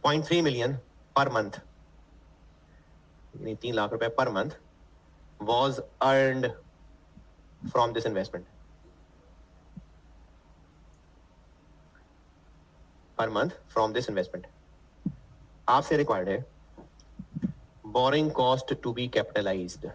0.3 million per month, 3 lakh रुपए per month was earned from this investment. Per month from this investment. आपसे रिक्वायर्ड है borrowing cost to be capitalized.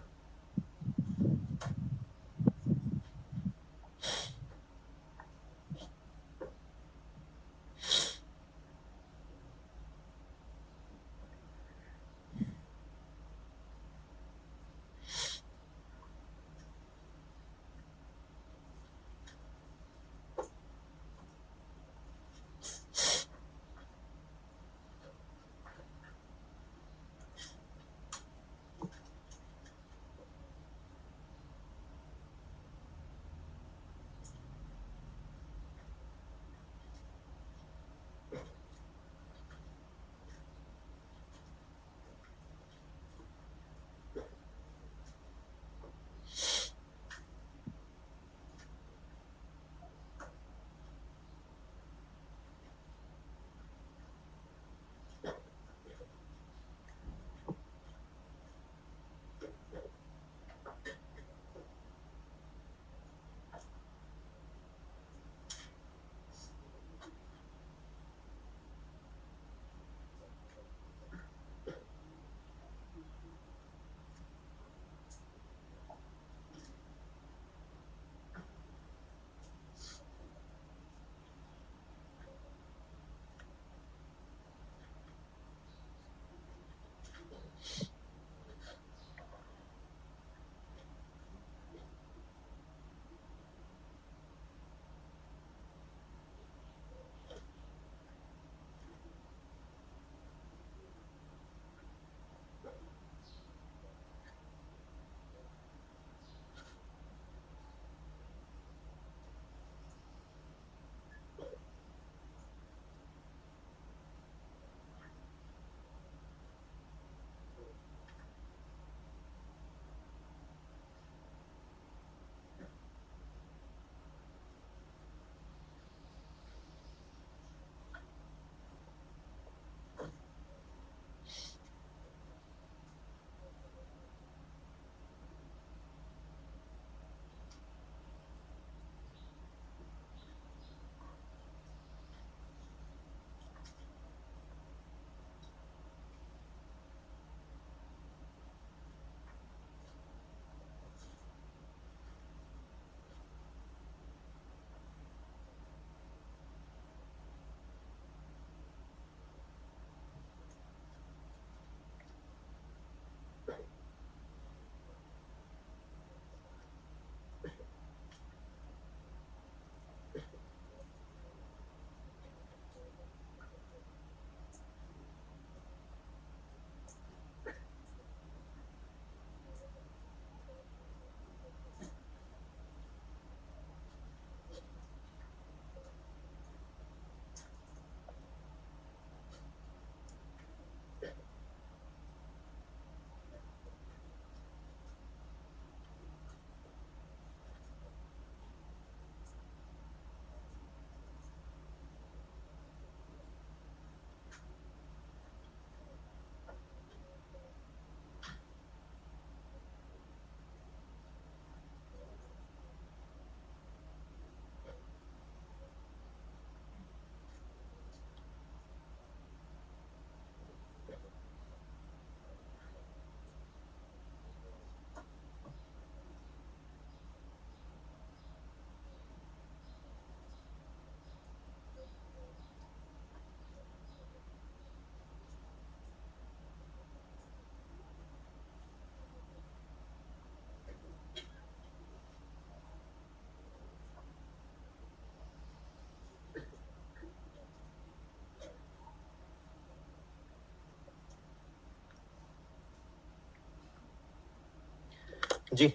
जी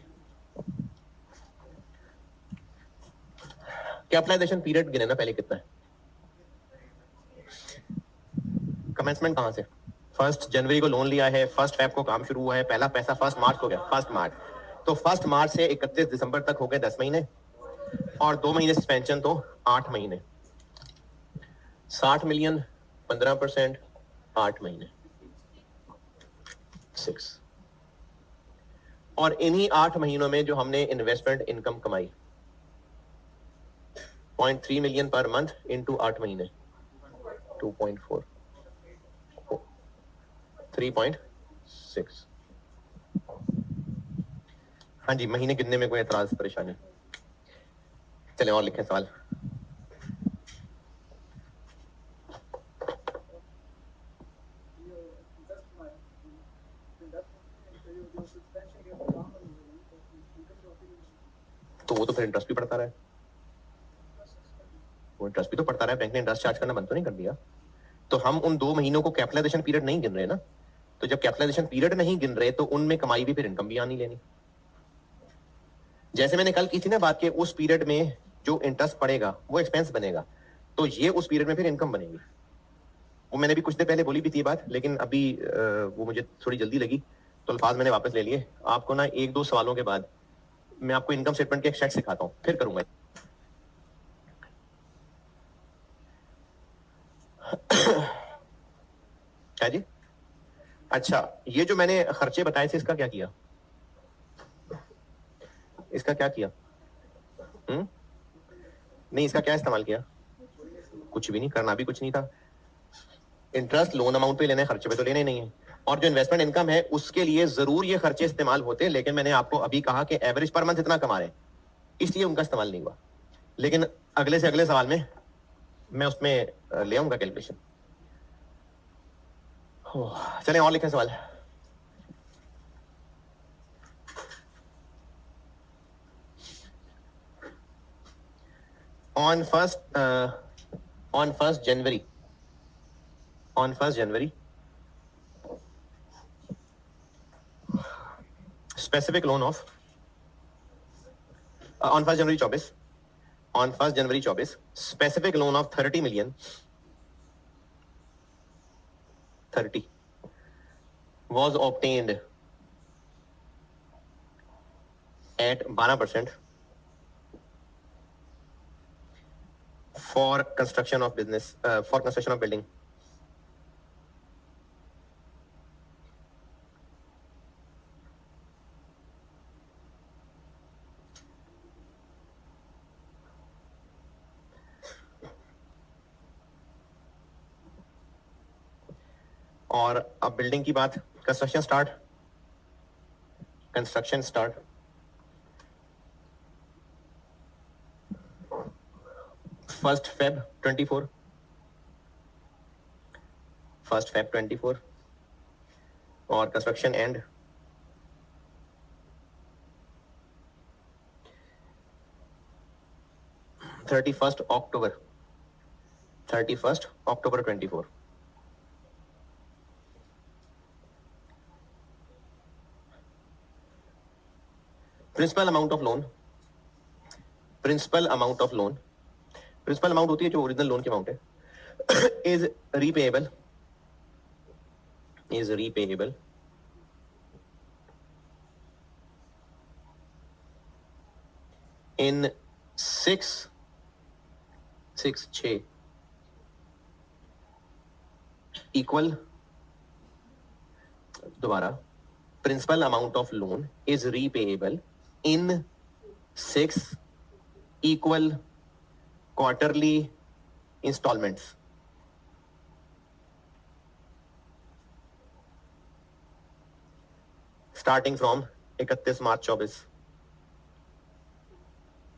कैपिटलाइजेशन पीरियड गिने ना पहले कितना है, कमेंसमेंट कहां से, 1 जनवरी को लोन लिया है, 1 फेब को काम शुरू हुआ है, पहला पैसा 1 मार्च को गया, 1 मार्च, तो 1 मार्च से 31 दिसंबर तक हो गए 10 महीने, और 2 महीने सस्पेंशन तो 8 महीने, 60 मिलियन 15%, 8 महीने 6, और इन्हीं 8 महीनों में जो हमने इन्वेस्टमेंट इनकम कमाई 0.3 मिलियन पर मंथ इंटू 8 महीने 2.4 3.6। हाँ जी, महीने गिनने में कोई एतराज परेशानी, चले और लिखें सवाल। तो वो तो फिर इंटरेस्ट भी पड़ता रहा है, वो इंटरेस्ट भी तो पड़ता रहा है, बैंक ने इंटरेस्ट चार्ज करना बंद तो नहीं कर दिया। तो हम उन 2 महीनों को कैपिटलाइजेशन पीरियड नहीं गिन रहे ना, तो जब कैपिटलाइजेशन पीरियड नहीं गिन रहे तो उनमें कमाई भी फिर इनकम भी आनी लेनी। जैसे मैंने कल की थी ना बात, के उस पीरियड में जो इंटरेस्ट पड़ेगा वो एक्सपेंस बनेगा, तो ये उस पीरियड में फिर इनकम बनेगी। वो मैंने भी कुछ देर पहले बोली भी थी बात, लेकिन अभी वो मुझे थोड़ी जल्दी लगी तो अल्फाज मैंने वापस ले लिए। आपको ना 1-2 सवालों के बाद मैं आपको इनकम स्टेटमेंट के एक सेट सिखाता हूं, फिर करूंगा। क्या जी? अच्छा, ये जो मैंने खर्चे बताए थे इसका क्या किया, इसका क्या किया? नहीं, इसका क्या इस्तेमाल किया? कुछ भी नहीं, करना भी कुछ नहीं था। इंटरेस्ट लोन अमाउंट पे लेना है, खर्चे पे तो लेने ही नहीं है। और जो इन्वेस्टमेंट इनकम है उसके लिए जरूर ये खर्चे इस्तेमाल होते हैं, लेकिन मैंने आपको अभी कहा कि एवरेज पर मंथ इतना कमा रहे हैं, इसलिए उनका इस्तेमाल नहीं हुआ। लेकिन अगले से अगले सवाल में मैं उसमें ले आऊंगा कैलकुलेशन। चलें और लिखें सवाल। on 1st January specific loan of on 1st January 24 specific loan of 30 million 30 was obtained at 12% for construction of business for construction of building. और अब बिल्डिंग की बात, कंस्ट्रक्शन स्टार्ट 1st Feb 24 और construction and 31st October 24। Principal amount होती है जो ओरिजिनल लोन की अमाउंट है, इज रीपेएबल इन 6 इक्वल, दोबारा, principal amount of loan is repayable in 6 equal quarterly instalments. Starting from 31 March 24।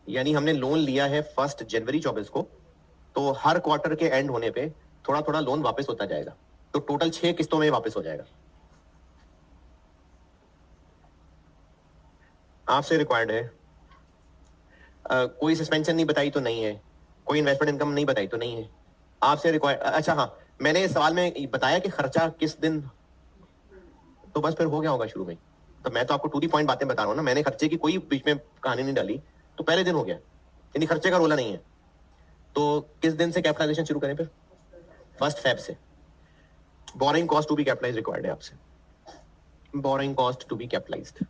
यानी हमने लोन लिया है 1 जनवरी 24 को, तो हर क्वार्टर के एंड होने पे थोड़ा थोड़ा लोन वापस होता जाएगा, तो टोटल 6 किस्तों में वापस हो जाएगा। आपसे रिक्वायर्ड है कोई सस्पेंशन नहीं बताई तो नहीं है, कोई इन्वेस्टमेंट इनकम नहीं बताई तो नहीं है। आपसे रिक्वायर्ड, अच्छा हाँ, मैंने सवाल में बताया कि खर्चा किस दिन, तो बस फिर हो गया होगा शुरू में। तो मैं तो आपको टू दी पॉइंट बातें बता रहा हूँ ना, मैंने खर्चे की कोई बीच में कहानी नहीं डाली, तो पहले दिन हो गया, यानी खर्चे का रोला नहीं है। तो किस दिन से कैपिटलाइजेशन शुरू करें फिर? 1 Feb से। Borrowing cost to be capitalise required है आपसे, borrowing cost to be capitalised.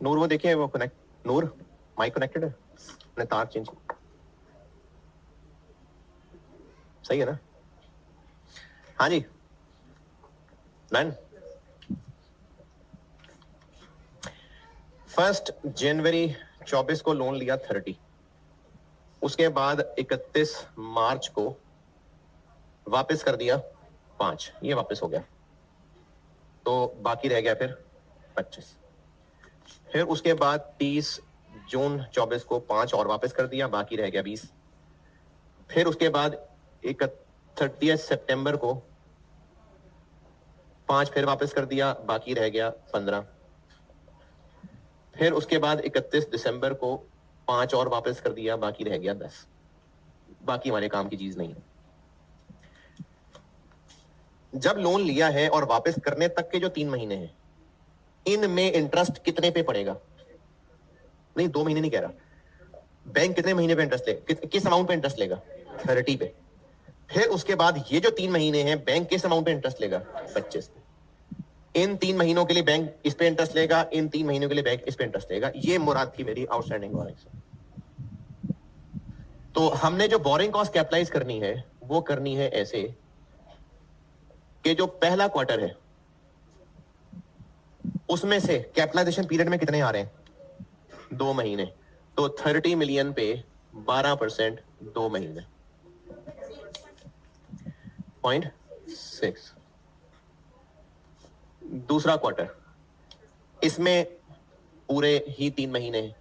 Noor वो देखिए वो कनेक्ट, नूर माइक कनेक्टेड है, अपने तार चेंज, सही है ना? हाँ जी डन। 1 जनवरी 24 को लोन लिया 30, उसके बाद 31 मार्च को वापस कर दिया 5, ये वापस हो गया, तो बाकी रह गया फिर 25। फिर उसके बाद 30 जून 24 को 5 और वापस कर दिया, बाकी रह गया 20। फिर उसके बाद 30 सितंबर को 5 फिर वापस कर दिया, बाकी रह गया 15। फिर उसके बाद 31 दिसंबर को 5 और वापस कर दिया, बाकी रह गया 10। बाकी हमारे काम की चीज नहीं है। जब लोन लिया है और वापस करने तक के जो 3 महीने हैं, इनमें इंटरेस्ट कितने पे पड़ेगा? नहीं 2 महीने नहीं कह रहा, बैंक कितने महीने पे इंटरेस्ट ले, किस अमाउंट पे इंटरेस्ट लेगा? 30 पे। फिर उसके बाद ये जो 3 महीने हैं, बैंक किस अमाउंट पे इंटरेस्ट लेगा? 25 पे। इन 3 महीनों के लिए बैंक इस पे इंटरेस्ट लेगा, इन 3 महीनों के लिए बैंक इस पे इंटरेस्ट लेगा। ये मुराद थी मेरी आउटस्टैंडिंग बोरिंग। तो हमने जो बोरिंग कॉस्ट कैपिटलाइज करनी है वो करनी है ऐसे कि जो पहला क्वार्टर है उसमें से कैपिटलाइजेशन पीरियड में कितने आ रहे हैं? 2 महीने। तो 30 मिलियन पे 12% 2 महीने 0.6। दूसरा क्वार्टर, इसमें पूरे ही 3 महीने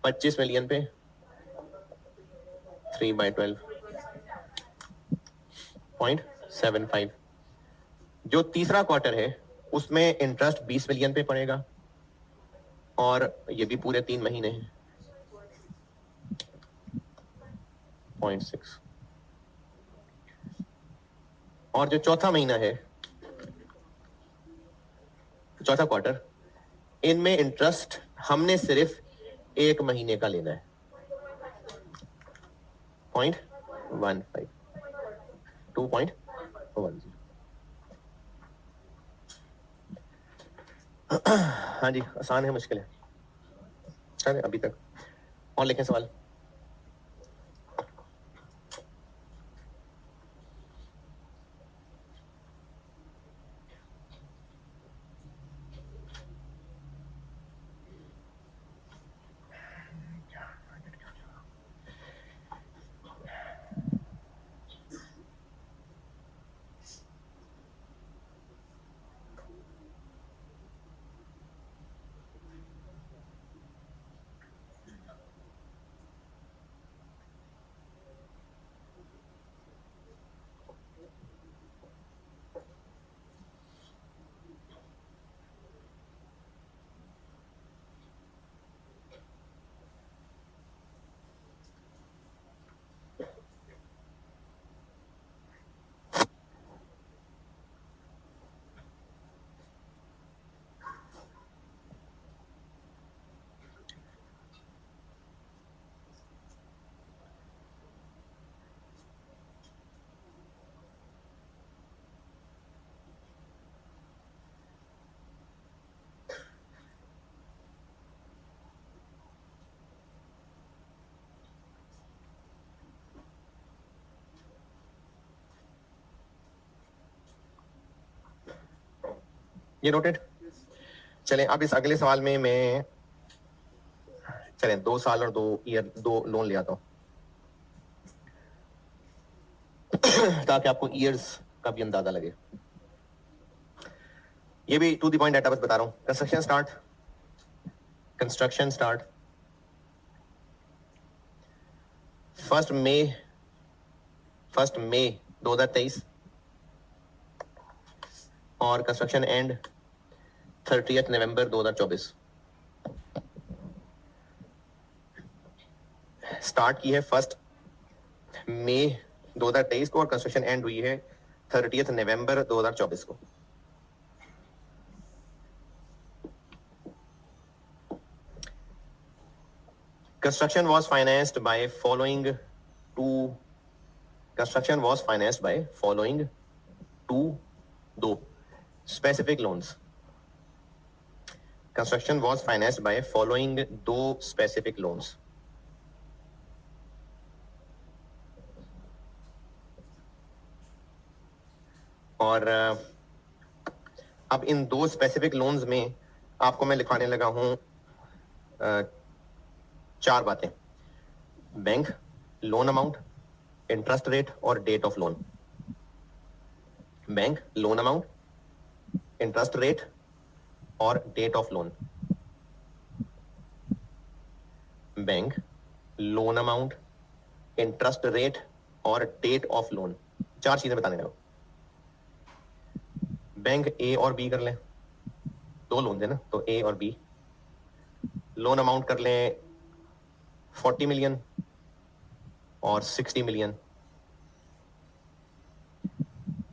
25 मिलियन पे 3/12 0.75। जो तीसरा क्वार्टर है उसमें इंटरेस्ट 20 मिलियन पे पड़ेगा और ये भी पूरे 3 महीने हैं 0.6। और जो चौथा महीना है, चौथा क्वार्टर, इनमें इंटरेस्ट हमने सिर्फ 1 महीने का लेना है 0.15 2.10। हाँ जी आसान है मुश्किल है? चले अभी तक और लिखें सवाल। ये नोटेड। चलें अब इस अगले सवाल में मैं, चलें 2 साल और 2 ईयर 2 लोन ले आता हूं ताकि आपको ईयर्स का भी अंदाजा लगे। ये भी टू द पॉइंट डाटा बस बता रहा हूं। कंस्ट्रक्शन स्टार्ट 1 मई 2023 और कंस्ट्रक्शन एंड 30 नवंबर 2024। स्टार्ट की है 1 मई 2023 को और कंस्ट्रक्शन एंड हुई है 30 नवंबर 2024 को। Construction was financed by following two दो specific loans. Construction was financed by following 2 specific loans. और अब इन 2 स्पेसिफिक लोन्स में आपको मैं लिखवाने लगा हूं 4 बातें। Bank, loan amount, interest rate और date of loan. Bank, loan amount, interest rate और date of loan. Bank, loan amount, interest rate और डेट ऑफ लोन। 4 चीजें बताने लगा। बैंक ए और बी कर लें, 2 लोन है ना, तो ए और बी। लोन अमाउंट कर लें 40 मिलियन और 60 मिलियन।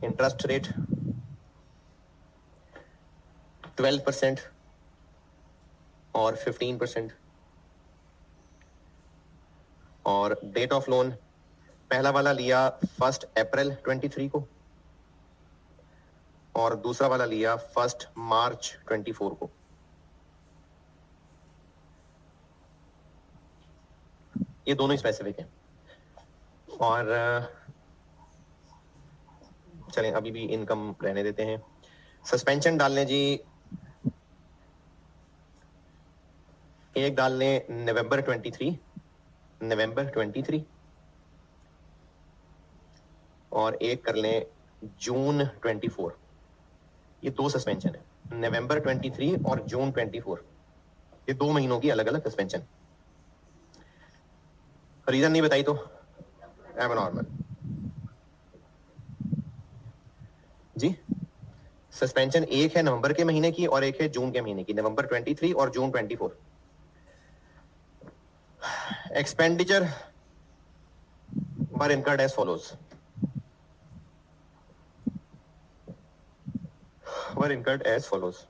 इंटरेस्ट रेट 12% और 15%। और डेट ऑफ लोन, पहला वाला लिया 1 अप्रैल 23 को और दूसरा वाला लिया 1 मार्च 24 को। ये दोनों ही स्पेसिफिक है। और चलें अभी भी इनकम रहने देते हैं। सस्पेंशन डाल लें जी, एक डाल लें नवंबर 23 और एक कर लें जून 24। ये 2 सस्पेंशन है, नवंबर 23 और जून 24। ये 2 महीनों की अलग अलग सस्पेंशन। रीजन नहीं बताई तो एबनॉर्मल जी। सस्पेंशन एक है नवंबर के महीने की और एक है जून के महीने की, नवंबर 23 और जून 24। Expenditure were incurred as follows. Were incurred as follows.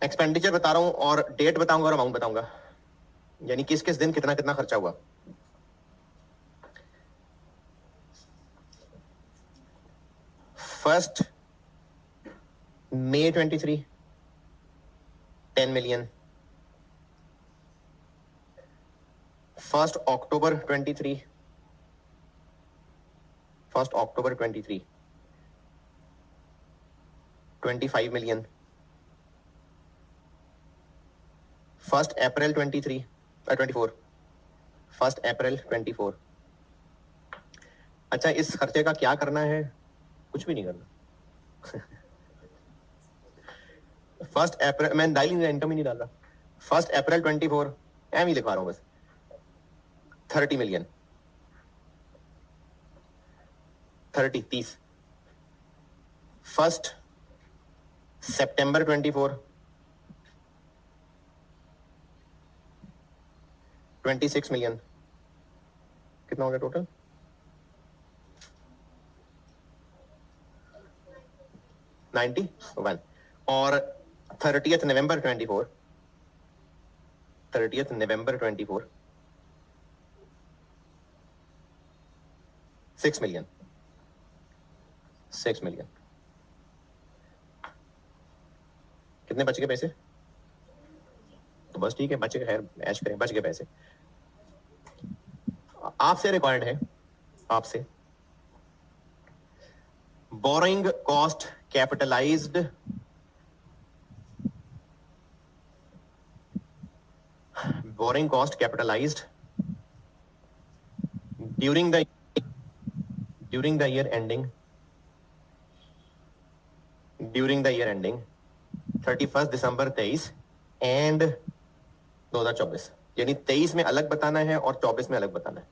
Expenditure बता रहा हूं और डेट बताऊंगा और अमाउंट बताऊंगा, यानी किस किस दिन कितना कितना खर्चा हुआ। फर्स्ट मई 23 10 मिलियन। 1 अक्टूबर 23 25 मिलियन। 1 अप्रैल 24 1 अप्रैल 24। अच्छा, इस खर्चे का क्या करना है? कुछ भी नहीं करना। 1 अप्रैल, मैं डायलिंग इनकम ही नहीं डाल रहा। 1 अप्रैल 24 एम ही लिखवा रहा हूं बस, 30 मिलियन। 30 1 सितंबर 24 26 मिलियन। कितना हो गया टोटल? 91। और 30 नवंबर 24 6 मिलियन। कितने बच गए पैसे? तो बस ठीक है, बच गए, खैर ऐश करें, बच गए पैसे। आपसे रिक्वायर्ड है, आपसे borrowing cost capitalised during the year ending 31 December 23 and 2024, यानी 23 में अलग बताना है और 24 में अलग बताना है।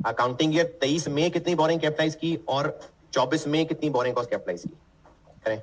अकाउंटिंग ईयर 23 में कितनी बोरिंग कैपिटलाइज की और 24 में कितनी बोरिंग कॉस्ट कैपिटलाइज की, करें।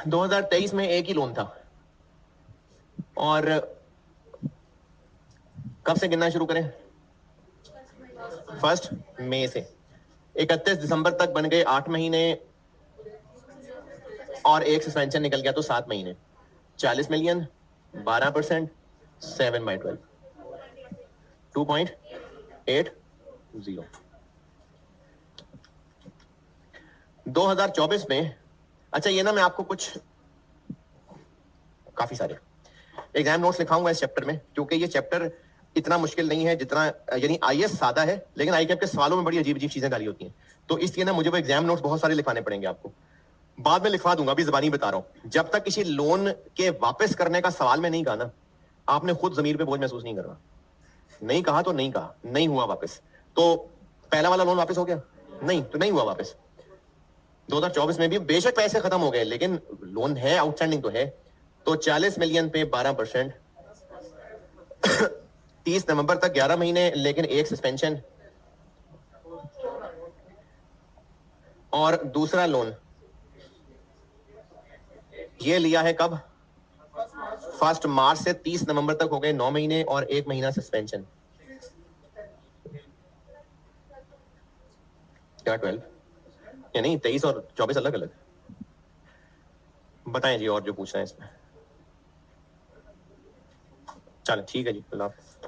दो 2023 में एक ही लोन था और कब से गिनना शुरू करें? 1 मई से 31 दिसंबर तक बन गए 8 महीने और एक सस्पेंशन निकल गया तो 7 महीने। 40 मिलियन 12%, 7/12 2.80। 2024 में, अच्छा ये ना मैं आपको कुछ काफी सारे एग्जाम नोट्स लिखाऊंगा इस चैप्टर में, क्योंकि ये चैप्टर इतना मुश्किल नहीं है जितना, यानी आईएएस सादा है लेकिन आईकैप के सवालों में बड़ी अजीब अजीब चीजें डाली होती हैं, तो इसलिए ना मुझे वो एग्जाम नोट्स बहुत सारे लिखाने पड़ेंगे आपको। बाद में लिखवा दूंगा, अभी जबानी बता रहा हूं। जब तक किसी लोन के वापस करने का सवाल में नहीं कहा ना, आपने खुद जमीर पे बोझ महसूस नहीं करना। नहीं कहा तो नहीं कहा, नहीं हुआ वापस, तो पहला वाला लोन वापस हो गया नहीं तो नहीं हुआ वापस। 2024 में भी बेशक पैसे खत्म हो गए, लेकिन लोन है, आउटस्टैंडिंग तो है। तो 40 मिलियन पे 12%, 30 नवंबर तक 11 महीने, लेकिन एक सस्पेंशन। और दूसरा लोन ये लिया है कब? 1 मार्च से 30 नवंबर तक हो गए 9 महीने और 1 महीना सस्पेंशन। क्या 12 या नहीं, 23 और 24 अलग अलग? बताएं जी और जो पूछना है इसमें। चलो ठीक है जी, अल्लाह हाफ़िज़।